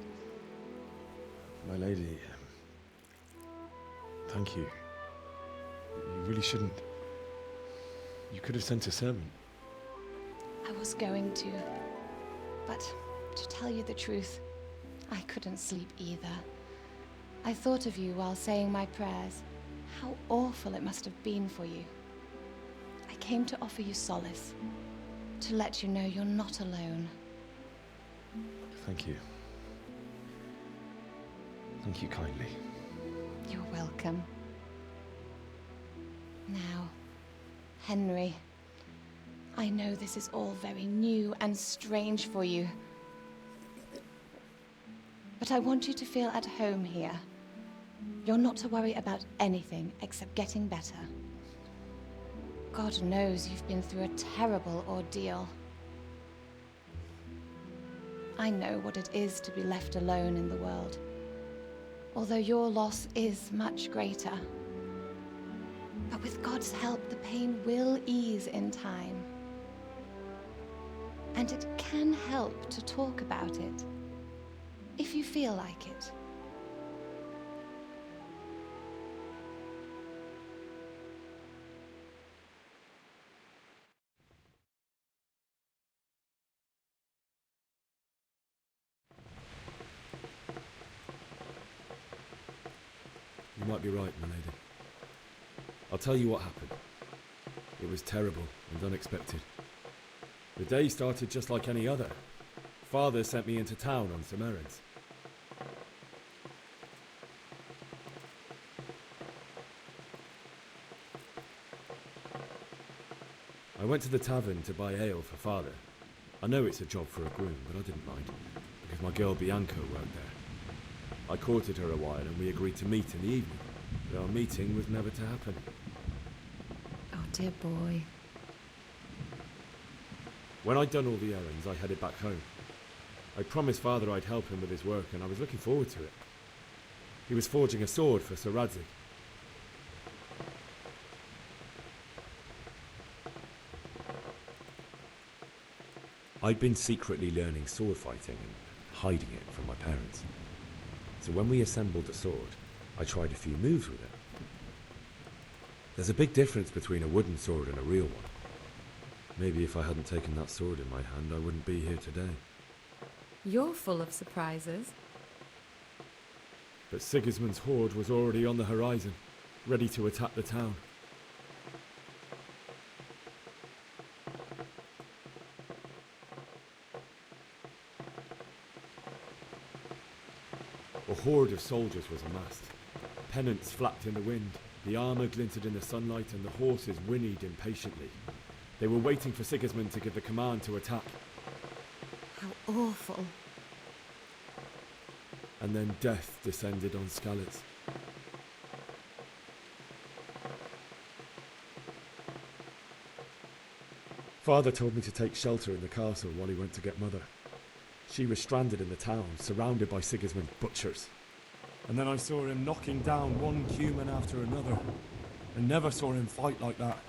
My lady, thank you. You really shouldn't. You could have sent a servant. I was going to, but to tell you the truth, I couldn't sleep either. I thought of you while saying my prayers. How awful it must have been for you. I came to offer you solace, to let you know you're not alone. Thank you. Thank you kindly. You're welcome. Now, Henry, I know this is all very new and strange for you, but I want you to feel at home here. You're not to worry about anything except getting better. God knows you've been through a terrible ordeal. I know what it is to be left alone in the world, although your loss is much greater. But with God's help, the pain will ease in time. And it can help to talk about it, if you feel like it. You might be right, my lady. I'll tell you what happened. It was terrible and unexpected. The day started just like any other. Father sent me into town on some errands. I went to the tavern to buy ale for Father. I know it's a job for a groom, but I didn't mind, because my girl Bianca worked there. I courted her a while and we agreed to meet in the evening, but our meeting was never to happen. Oh, dear boy. When I'd done all the errands, I headed back home. I promised Father I'd help him with his work, and I was looking forward to it. He was forging a sword for Sir Radzig. I'd been secretly learning sword fighting and hiding it from my parents. So when we assembled the sword, I tried a few moves with it. There's a big difference between a wooden sword and a real one. Maybe if I hadn't taken that sword in my hand, I wouldn't be here today. You're full of surprises. But Sigismund's horde was already on the horizon, ready to attack the town. A horde of soldiers was amassed. Pennants flapped in the wind, the armour glinted in the sunlight, and the horses whinnied impatiently. They were waiting for Sigismund to give the command to attack. How awful. And then death descended on Skalitz. Father told me to take shelter in the castle while he went to get Mother. She was stranded in the town, surrounded by Sigismund's butchers. And then I saw him knocking down one human after another. I never saw him fight like that.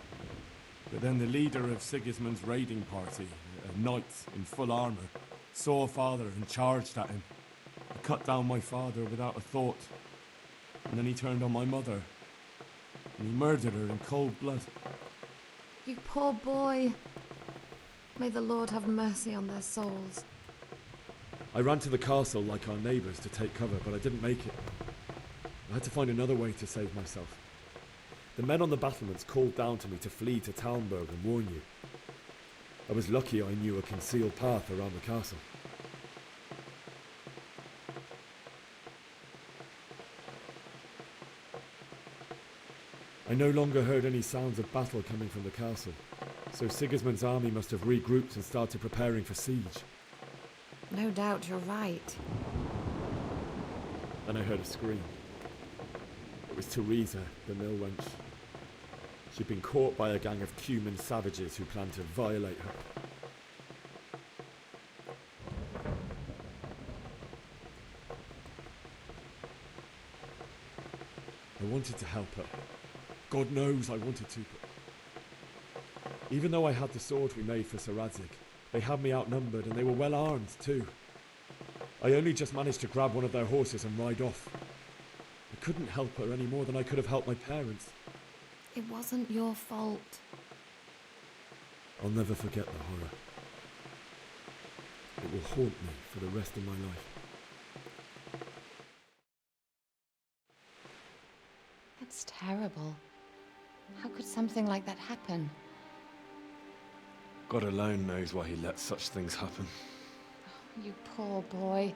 But then the leader of Sigismund's raiding party, a knight in full armour, saw Father and charged at him. I cut down my father without a thought. And then he turned on my mother. And he murdered her in cold blood. You poor boy. May the Lord have mercy on their souls. I ran to the castle like our neighbours to take cover, but I didn't make it. I had to find another way to save myself. The men on the battlements called down to me to flee to Talmberg and warn you. I was lucky I knew a concealed path around the castle. I no longer heard any sounds of battle coming from the castle, so Sigismund's army must have regrouped and started preparing for siege. No doubt you're right. Then I heard a scream. It was Teresa, the mill wench. She'd been caught by a gang of Cuman savages who planned to violate her. I wanted to help her. God knows I wanted to, but even though I had the sword we made for Sir Radzig, they had me outnumbered and they were well armed too. I only just managed to grab one of their horses and ride off. I couldn't help her any more than I could have helped my parents. It wasn't your fault. I'll never forget the horror. It will haunt me for the rest of my life. That's terrible. How could something like that happen? God alone knows why he lets such things happen. You poor boy.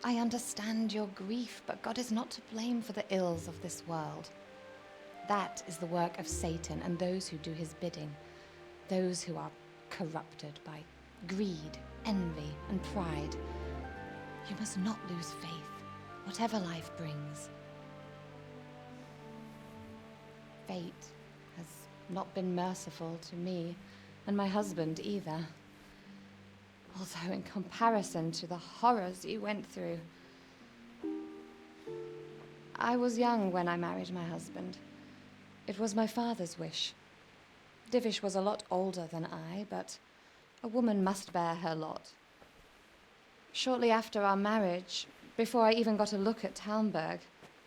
I understand your grief, but God is not to blame for the ills of this world. That is the work of Satan and those who do his bidding. Those who are corrupted by greed, envy, and pride. You must not lose faith, whatever life brings. Fate has not been merciful to me, and my husband either. Although in comparison to the horrors you went through. I was young when I married my husband. It was my father's wish. Divish was a lot older than I, but a woman must bear her lot. Shortly after our marriage, before I even got a look at Talmberg,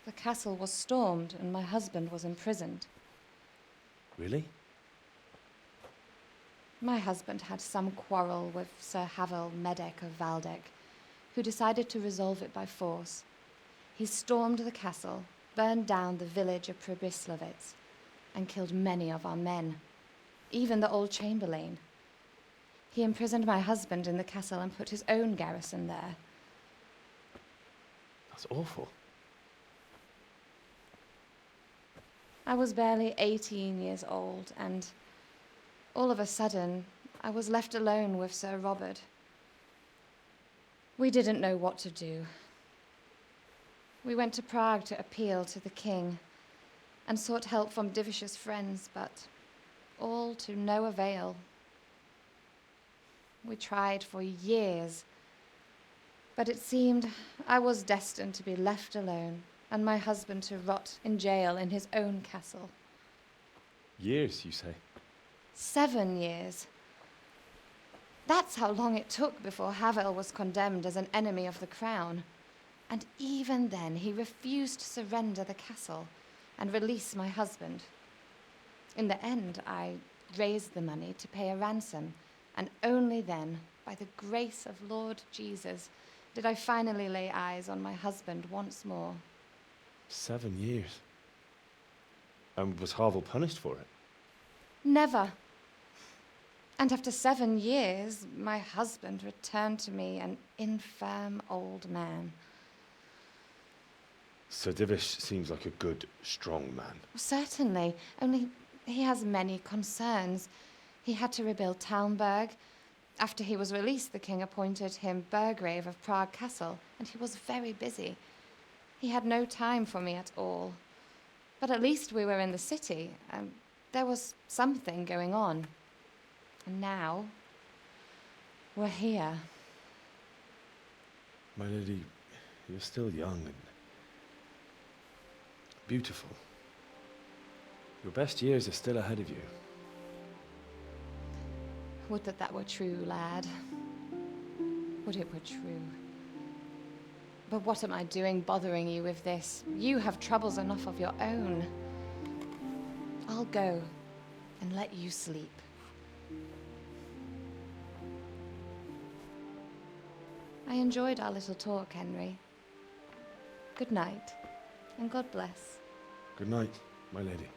the castle was stormed and my husband was imprisoned. Really? My husband had some quarrel with Sir Havel Medek of Valdek, who decided to resolve it by force. He stormed the castle, burned down the village of Pribyslavitz, and killed many of our men, even the old chamberlain. He imprisoned my husband in the castle and put his own garrison there. That's awful. I was barely 18 years old, and all of a sudden, I was left alone with Sir Robert. We didn't know what to do. We went to Prague to appeal to the king and sought help from Divish's friends, but all to no avail. We tried for years, but it seemed I was destined to be left alone and my husband to rot in jail in his own castle. Years, you say? 7 years. That's how long it took before Havel was condemned as an enemy of the crown. And even then, he refused to surrender the castle and release my husband. In the end, I raised the money to pay a ransom, and only then, by the grace of Lord Jesus, did I finally lay eyes on my husband once more. 7 years? And was Havel punished for it? Never. And after 7 years, my husband returned to me an infirm old man. Sir Divish seems like a good, strong man. Certainly, only he has many concerns. He had to rebuild Talmberg. After he was released, the king appointed him Burgrave of Prague Castle, and he was very busy. He had no time for me at all. But at least we were in the city, and there was something going on. And now, we're here. My lady, you're still young and beautiful. Your best years are still ahead of you. Would that that were true, lad. Would it were true. But what am I doing bothering you with this? You have troubles enough of your own. I'll go and let you sleep. I enjoyed our little talk, Henry. Good night, and God bless. Good night, my lady.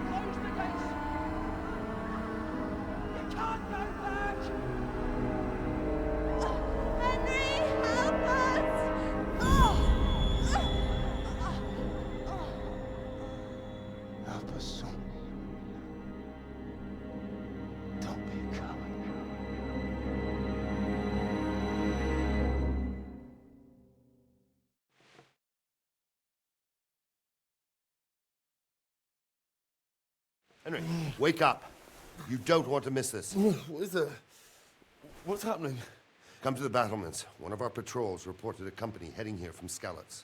Close the gates! You can't go back! Henry, help us! Help us, son. Don't be a coward. Henry, wake up. You don't want to miss this. What is it? What's happening? Come to the battlements. One of our patrols reported a company heading here from Skalitz.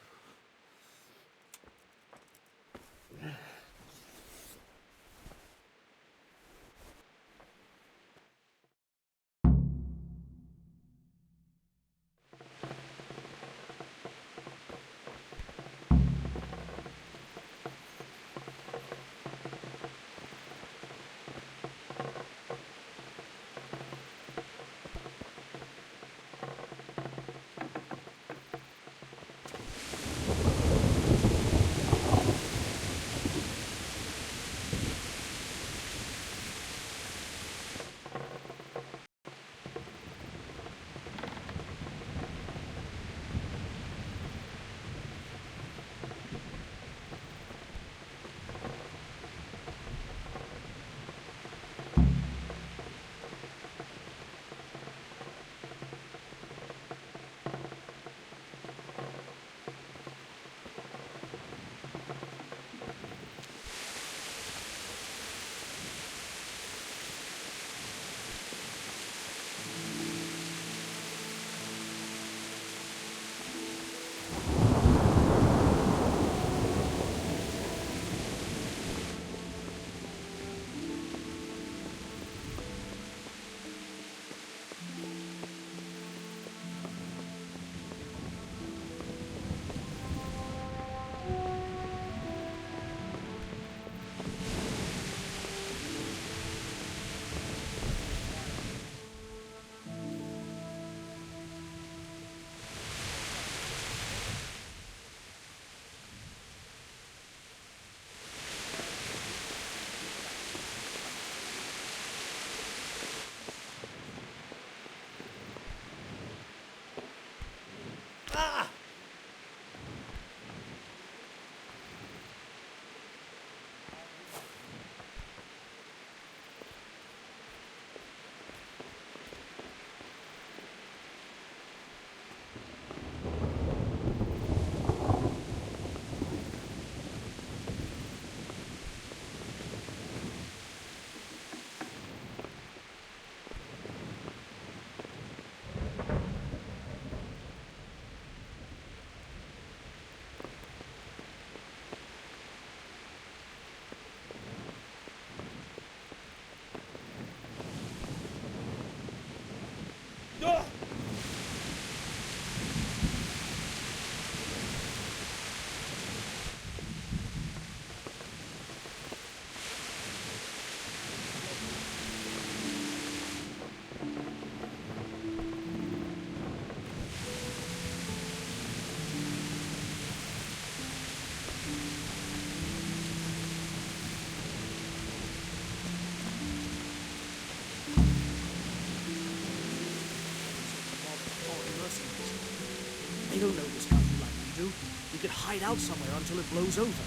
They don't know this country like we do. We could hide out somewhere until it blows over.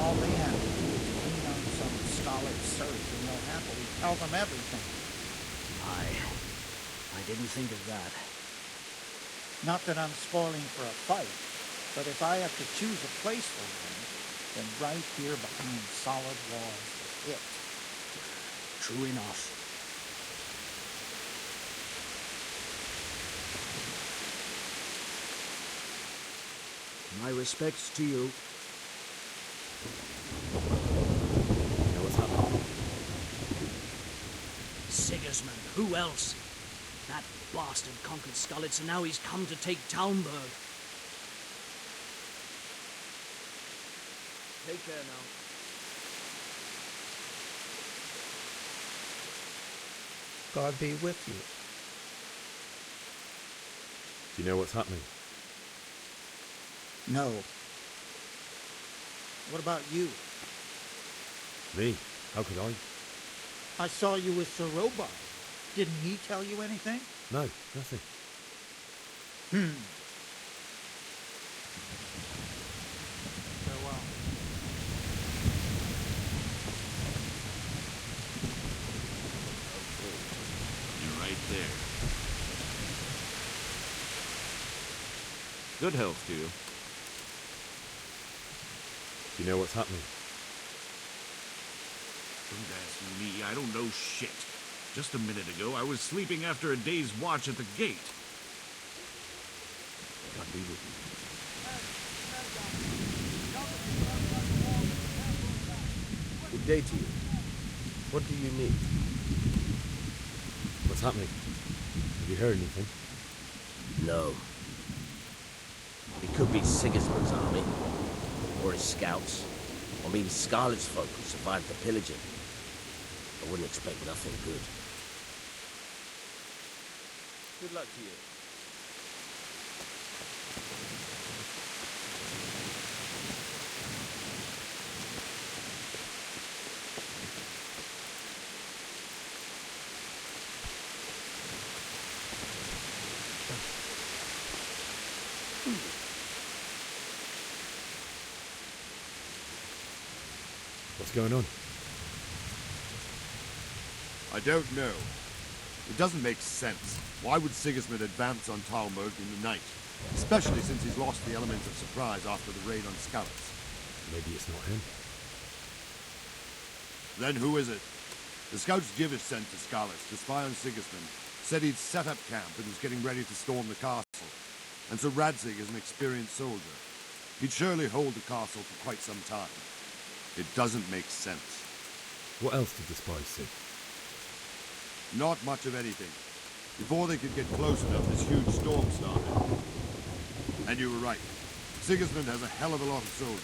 All they have to do is lean on some scholar search and they'll happily tell them everything. I didn't think of that. Not that I'm spoiling for a fight, but if I have to choose a place for them, then right here behind solid walls is it. True enough. My respects to you. Know what's happening? Sigismund, who else? That bastard conquered Skalitz, and now he's come to take Talmberg. Take care now. God be with you. Do you know what's happening? No. What about you? Me? How could I? I saw you with Sir Robard. Didn't he tell you anything? No, nothing. Farewell. You're right there. Good health to you. Do you know what's happening? Don't ask me, I don't know shit. Just a minute ago, I was sleeping after a day's watch at the gate. God be with you. Good day to you. What do you need? What's happening? Have you heard anything? No. It could be Sigismund's army, or his scouts, or maybe Scarlet's folk who survived the pillaging. I wouldn't expect nothing good. Good luck to you. What's going on? I don't know. It doesn't make sense. Why would Sigismund advance on Talmberg in the night? Especially since he's lost the element of surprise after the raid on Skalitz. Maybe it's not him. Then who is it? The scouts Divish sent to Skalitz to spy on Sigismund said he'd set up camp and was getting ready to storm the castle. And Sir Radzig is an experienced soldier. He'd surely hold the castle for quite some time. It doesn't make sense. What else did the spies see? Not much of anything. Before they could get close enough, this huge storm started. And you were right. Sigismund has a hell of a lot of soldiers,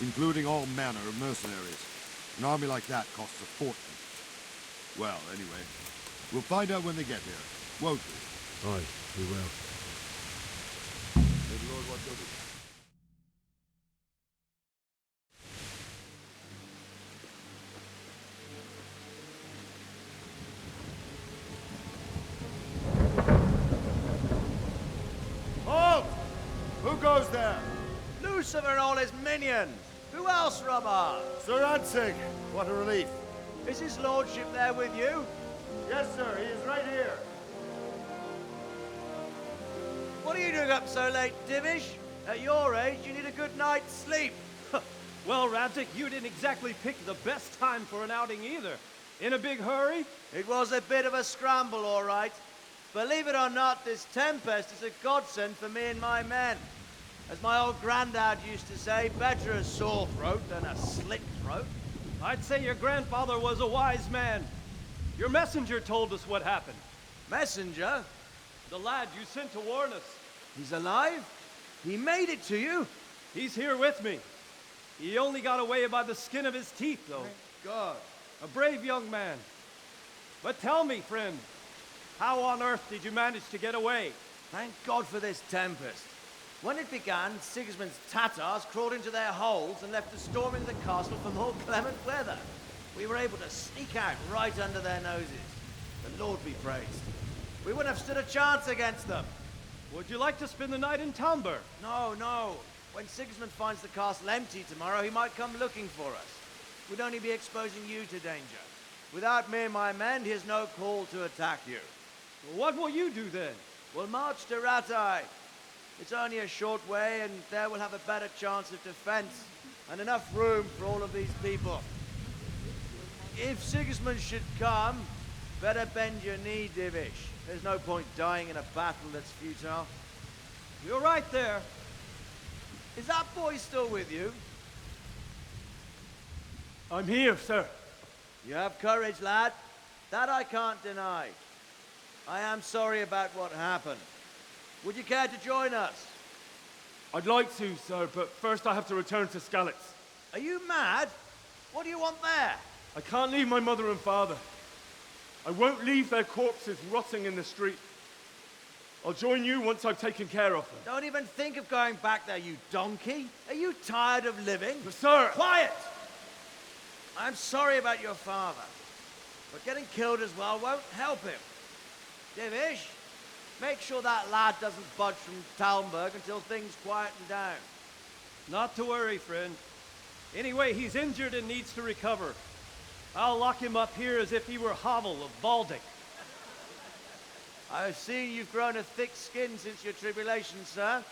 including all manner of mercenaries. An army like that costs a fortune. Well, anyway, we'll find out when they get here, won't we? Aye, we will. May the Lord watch over you. Halt! Who goes there? Lucifer and all his minions. Who else, Robert? Sir Radzig, what a relief. Is his lordship there with you? Yes, sir. He is right here. What are you doing up so late, Divish? At your age, you need a good night's sleep. Well, Radzig, you didn't exactly pick the best time for an outing either. In a big hurry? It was a bit of a scramble, all right. Believe it or not, this tempest is a godsend for me and my men. As my old granddad used to say, better a sore throat than a slit throat. I'd say your grandfather was a wise man. Your messenger told us what happened. Messenger? The lad you sent to warn us. He's alive? He made it to you? He's here with me. He only got away by the skin of his teeth, though. Thank God. A brave young man. But tell me, friend, how on earth did you manage to get away? Thank God for this tempest. When it began, Sigismund's Tatars crawled into their holes and left us storming the castle for more clement weather. We were able to sneak out right under their noses. The Lord be praised. We wouldn't have stood a chance against them. Would you like to spend the night in Talmberg? No, no. When Sigismund finds the castle empty tomorrow, he might come looking for us. We'd only be exposing you to danger. Without me and my men, he has no call to attack you. Well, what will you do then? We'll march to Rattay. It's only a short way, and there we'll have a better chance of defense, and enough room for all of these people. If Sigismund should come, better bend your knee, Divish. There's no point dying in a battle that's futile. You're right there. Is that boy still with you? I'm here, sir. You have courage, lad. That I can't deny. I am sorry about what happened. Would you care to join us? I'd like to, sir, but first I have to return to Skalitz. Are you mad? What do you want there? I can't leave my mother and father. I won't leave their corpses rotting in the street. I'll join you once I've taken care of them. Don't even think of going back there, you donkey. Are you tired of living? But sir! Quiet! I'm sorry about your father, but getting killed as well won't help him. Divish, make sure that lad doesn't budge from Talmberg until things quieten down. Not to worry, friend. Anyway, he's injured and needs to recover. I'll lock him up here as if he were Havel of Baldic. I've seen you've grown a thick skin since your tribulation, sir.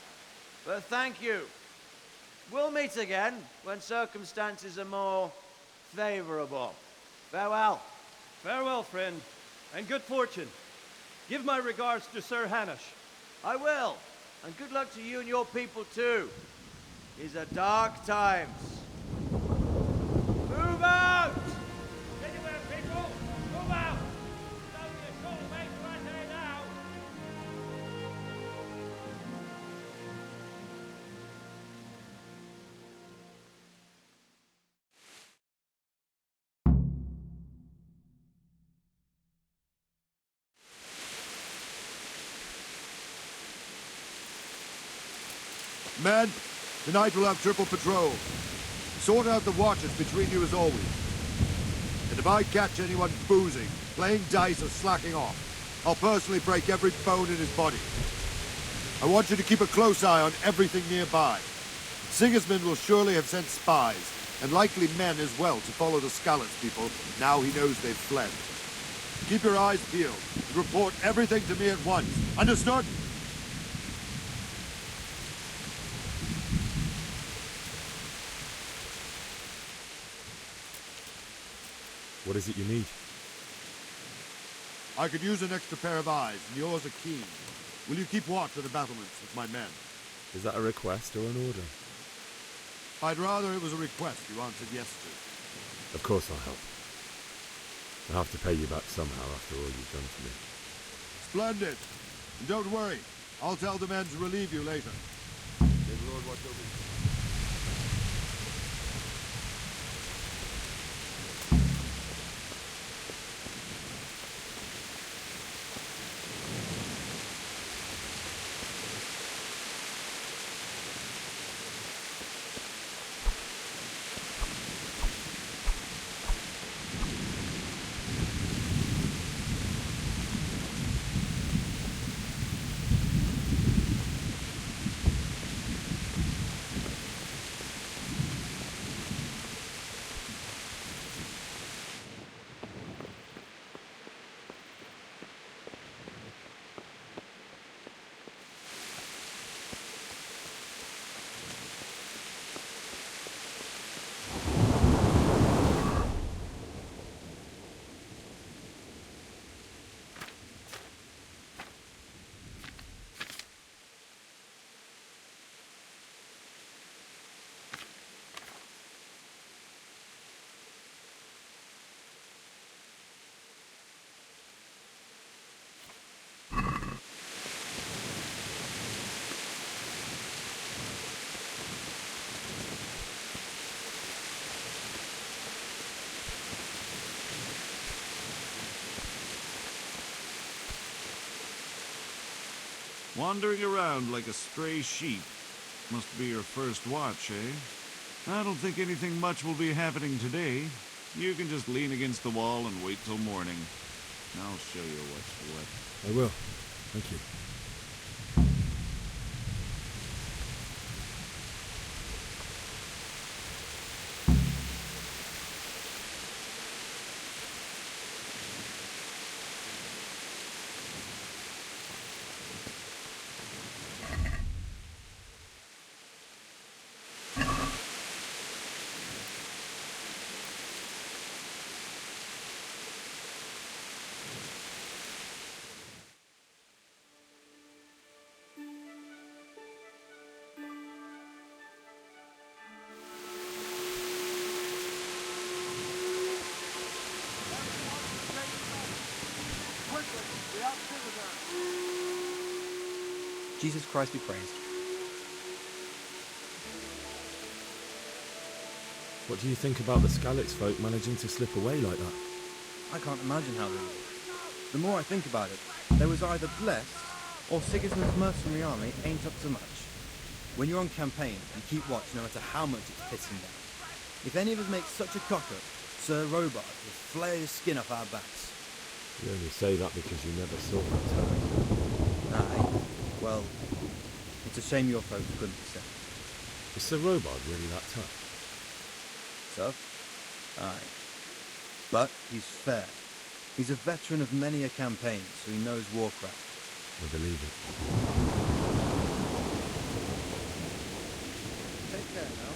But thank you. We'll meet again when circumstances are more favorable. Farewell. Farewell, friend, and good fortune. Give my regards to Sir Hanush. I will, and good luck to you and your people too. These are dark times. Move out! Anywhere, people! Move out! It's only a short way to Parte now! Men, tonight we'll have triple patrol. Sort out the watches between you as always. And if I catch anyone boozing, playing dice or slacking off, I'll personally break every bone in his body. I want you to keep a close eye on everything nearby. Sigismund will surely have sent spies, and likely men as well, to follow the Skalitz people now he knows they've fled. Keep your eyes peeled and report everything to me at once. Understood? What is it you need? I could use an extra pair of eyes, and yours are keen. Will you keep watch of the battlements with my men? Is that a request or an order? I'd rather it was a request you answered yes to. Of course I'll help. I'll have to pay you back somehow after all you've done for me. Splendid. And don't worry, I'll tell the men to relieve you later. May the Lord watch over you. Wandering around like a stray sheep. Must be your first watch, eh? I don't think anything much will be happening today. You can just lean against the wall and wait till morning. I'll show you what's what. I will. Thank you. Jesus Christ be praised. What do you think about the Skalitz folk managing to slip away like that? I can't imagine how they did. The more I think about it, they was either blessed or Sigismund's mercenary army ain't up to much. When you're on campaign, you keep watch no matter how much it's pissing down. If any of us make such a cock-up, Sir Robard will flare his skin off our backs. You only say that because you never saw the turret. Aye. Well, it's a shame your folks couldn't be sent. Is Sir Robard really that tough? Tough? Aye. But he's fair. He's a veteran of many a campaign, so he knows warcraft. I believe it. Take care now.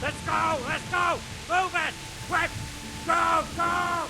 Let's go! Let's go! Move it! Quick! Go! Go!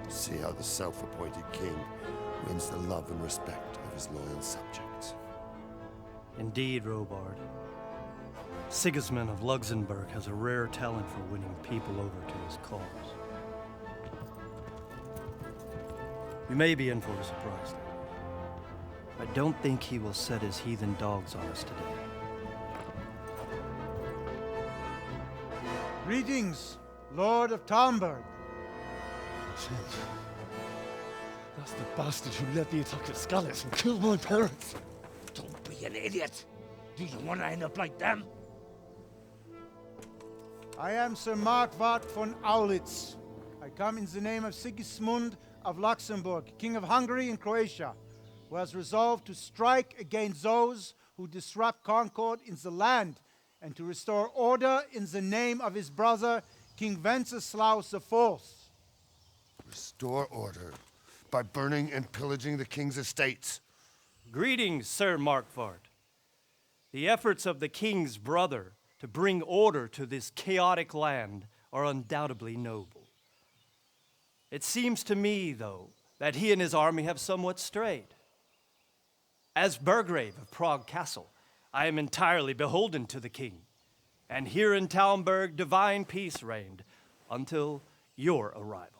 See how the self-appointed king wins the love and respect of his loyal subjects. Indeed, Robard. Sigismund of Luxembourg has a rare talent for winning people over to his cause. We may be in for a surprise, though. I don't think he will set his heathen dogs on us today. Greetings, Lord of Talmberg. That's the bastard who led the attack at Skalitz and killed my parents. Don't be an idiot. Do you want to end up like them? I am Sir Markwart von Aulitz. I come in the name of Sigismund of Luxembourg, King of Hungary and Croatia, who has resolved to strike against those who disrupt concord in the land and to restore order in the name of his brother, King Wenceslaus IV. Restore order by burning and pillaging the king's estates. Greetings, Sir Markwart. The efforts of the king's brother to bring order to this chaotic land are undoubtedly noble. It seems to me, though, that he and his army have somewhat strayed. As Burgrave of Prague Castle, I am entirely beholden to the king, and here in Talmberg divine peace reigned until your arrival.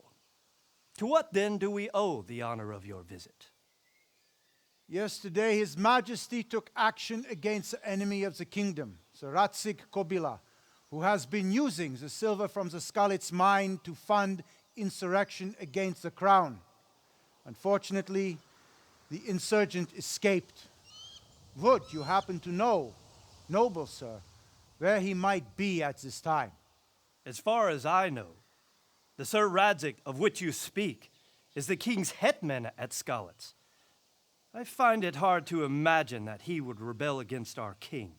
To what then do we owe the honor of your visit? Yesterday, His Majesty took action against the enemy of the kingdom, Sir Radzig Kobyla, who has been using the silver from the Skalitz mine to fund insurrection against the crown. Unfortunately, the insurgent escaped. Would you happen to know, noble sir, where he might be at this time? As far as I know, the Sir Radzig of which you speak is the king's hetman at Skalitz. I find it hard to imagine that he would rebel against our king.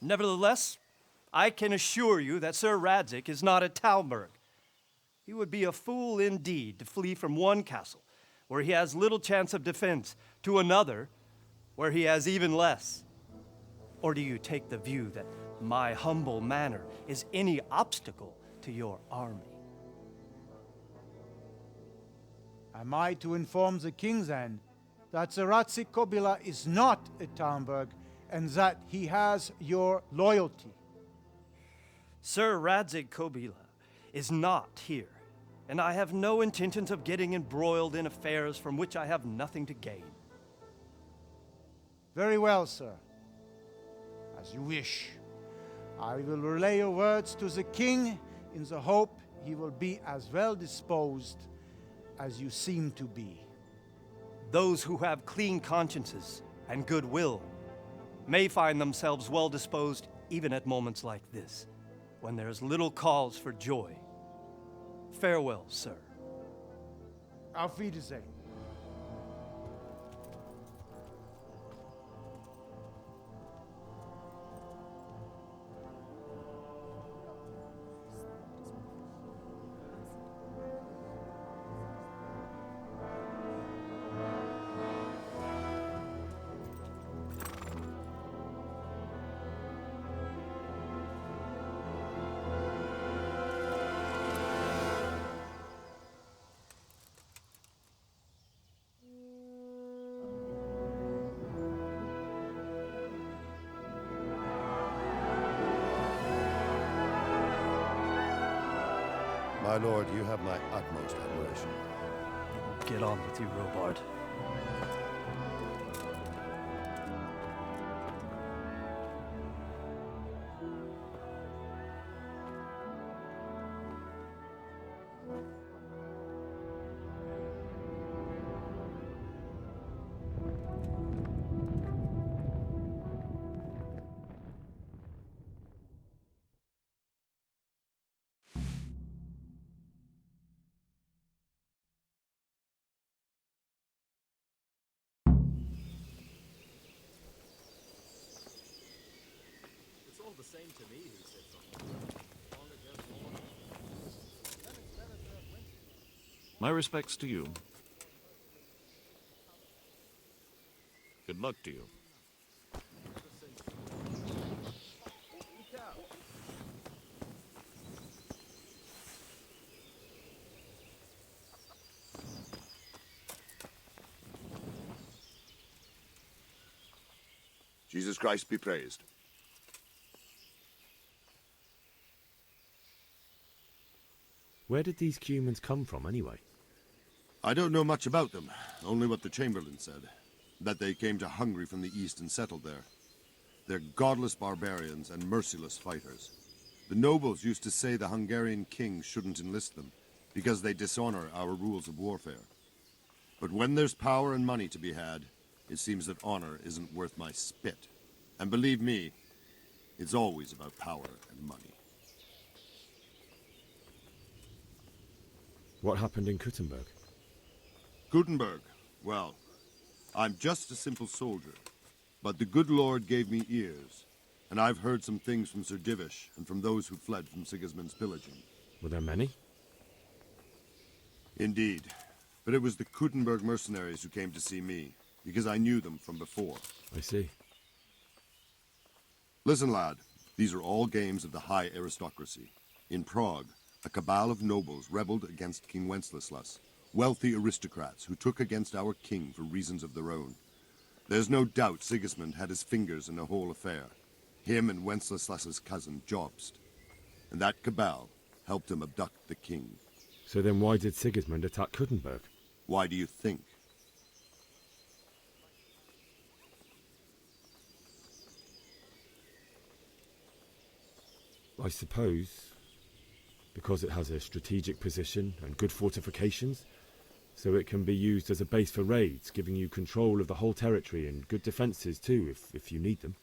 Nevertheless, I can assure you that Sir Radzig is not at Talmberg. He would be a fool indeed to flee from one castle where he has little chance of defense to another where he has even less. Or do you take the view that my humble manner is any obstacle to your army? Am I to inform the king then that Sir Radzig Kobyla is not at Talmberg and that he has your loyalty? Sir Radzig Kobyla is not here, and I have no intentions of getting embroiled in affairs from which I have nothing to gain. Very well, sir. As you wish. I will relay your words to the king in the hope he will be as well disposed as you seem to be. Those who have clean consciences and goodwill may find themselves well disposed even at moments like this, when there is little cause for joy. Farewell, sir. Auf Wiedersehen. My lord, you have my utmost admiration. Get on with you, Robard. It's all the same to me who sits on My respects to you. Good luck to you. Jesus Christ be praised. Where did these humans come from, anyway? I don't know much about them, only what the Chamberlain said. That they came to Hungary from the east and settled there. They're godless barbarians and merciless fighters. The nobles used to say the Hungarian king shouldn't enlist them, because they dishonor our rules of warfare. But when there's power and money to be had, it seems that honor isn't worth my spit. And believe me, it's always about power and money. What happened in Kuttenberg? Gutenberg, well, I'm just a simple soldier, but the good Lord gave me ears, and I've heard some things from Sir Divish and from those who fled from Sigismund's pillaging. Were there many? Indeed, but it was the Kuttenberg mercenaries who came to see me, because I knew them from before. I see. Listen, lad, these are all games of the high aristocracy. In Prague, a cabal of nobles rebelled against King Wenceslas, wealthy aristocrats who took against our king for reasons of their own. There's no doubt Sigismund had his fingers in the whole affair. Him and Wenceslas's cousin, Jobst. And that cabal helped him abduct the king. So then why did Sigismund attack Kuttenberg? Why do you think? I suppose because it has a strategic position and good fortifications, so it can be used as a base for raids, giving you control of the whole territory and good defences too, if you need them.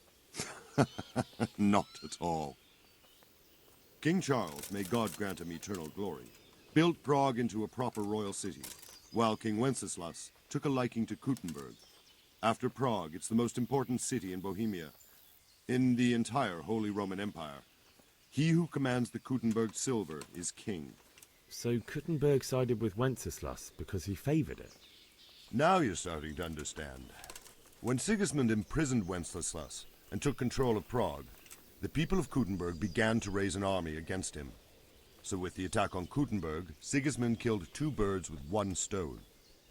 Not at all. King Charles, may God grant him eternal glory, built Prague into a proper royal city, while King Wenceslas took a liking to Kuttenberg. After Prague, it's the most important city in Bohemia, in the entire Holy Roman Empire. He who commands the Kuttenberg silver is king. So Kuttenberg sided with Wenceslas because he favoured it? Now you're starting to understand. When Sigismund imprisoned Wenceslas and took control of Prague, the people of Kuttenberg began to raise an army against him. So with the attack on Kuttenberg, Sigismund killed two birds with one stone.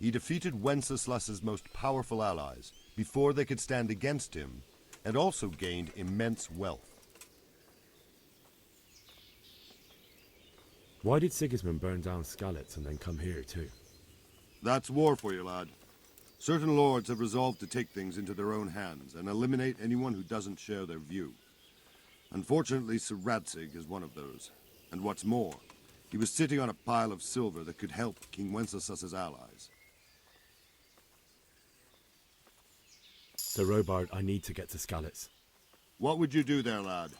He defeated Wenceslas's most powerful allies before they could stand against him, and also gained immense wealth. Why did Sigismund burn down Skalitz and then come here too? That's war for you, lad. Certain lords have resolved to take things into their own hands and eliminate anyone who doesn't share their view. Unfortunately, Sir Radzig is one of those. And what's more, he was sitting on a pile of silver that could help King Wenceslas's allies. Sir Robard, I need to get to Skalitz. What would you do there, lad?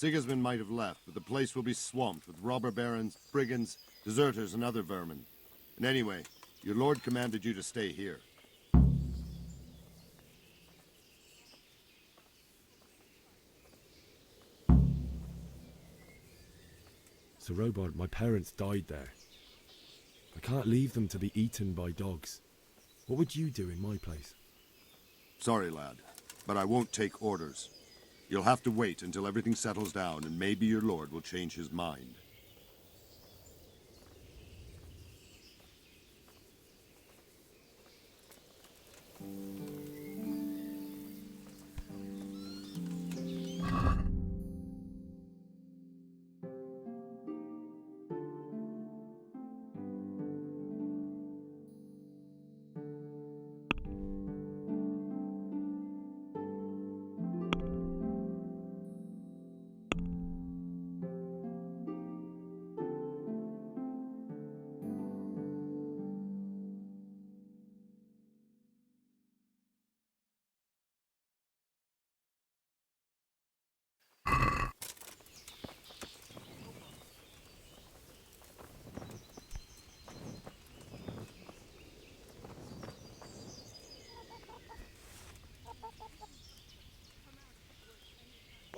Sigismund might have left, but the place will be swamped with robber barons, brigands, deserters, and other vermin. And anyway, your lord commanded you to stay here. Sir Robard, my parents died there. I can't leave them to be eaten by dogs. What would you do in my place? Sorry, lad, but I won't take orders. You'll have to wait until everything settles down, and maybe your lord will change his mind.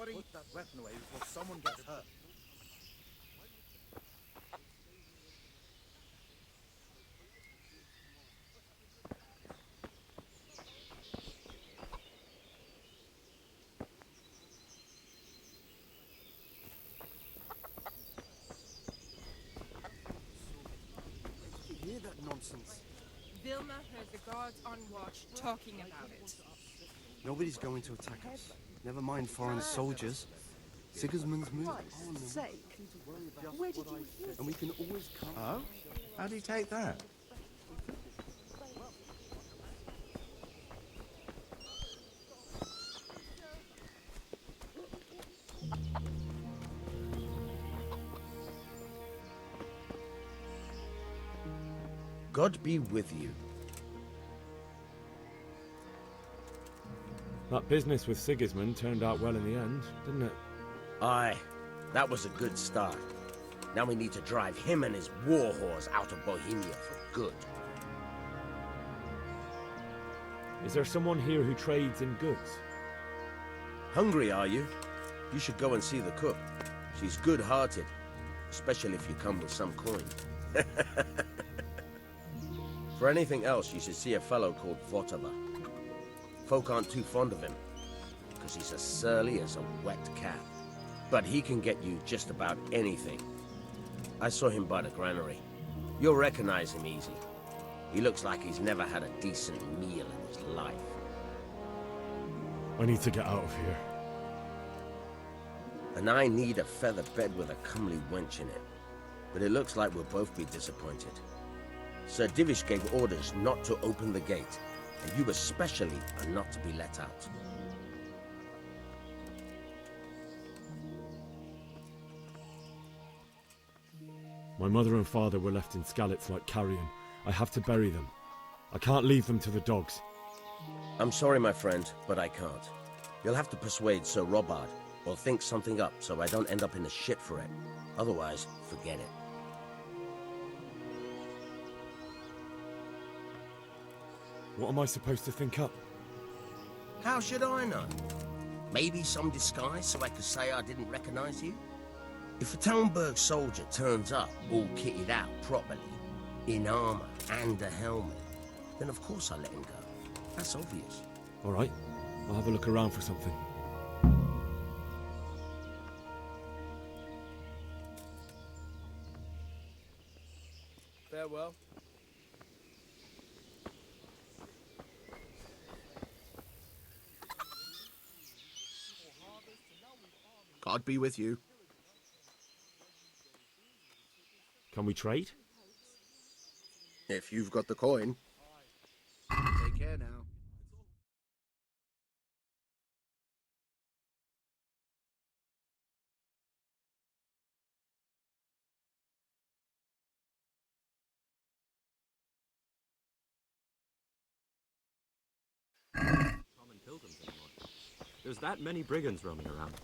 Why don't you put that weapon away before someone gets hurt? Did you hear that nonsense? Vilma heard the guards on watch talking about it. Nobody's going to attack us. Never mind foreign soldiers. Sigismund's moved on. Christ's sake. Where did you hear And we can always come. Oh? How do you take that? God be with you. That business with Sigismund turned out well in the end, didn't it? Aye, that was a good start. Now we need to drive him and his war whores out of Bohemia for good. Is there someone here who trades in goods? Hungry, are you? You should go and see the cook. She's good-hearted, especially if you come with some coin. For anything else, you should see a fellow called Votava. Folk aren't too fond of him, because he's as surly as a wet cat. But he can get you just about anything. I saw him by the granary. You'll recognize him easy. He looks like he's never had a decent meal in his life. I need to get out of here. And I need a feather bed with a comely wench in it. But it looks like we'll both be disappointed. Sir Divish gave orders not to open the gate, and you especially are not to be let out. My mother and father were left in Skalitz like carrion. I have to bury them. I can't leave them to the dogs. I'm sorry, my friend, but I can't. You'll have to persuade Sir Robard, or think something up so I don't end up in the shit for it. Otherwise, forget it. What am I supposed to think up? How should I know? Maybe some disguise so I could say I didn't recognize you? If a Talmberg soldier turns up all kitted out properly, in armor and a helmet, then of course I let him go. That's obvious. All right, I'll have a look around for something. Farewell. God be with you. Can we trade? If you've got the coin. Take care now. Common pilgrims anymore. There's that many brigands roaming around.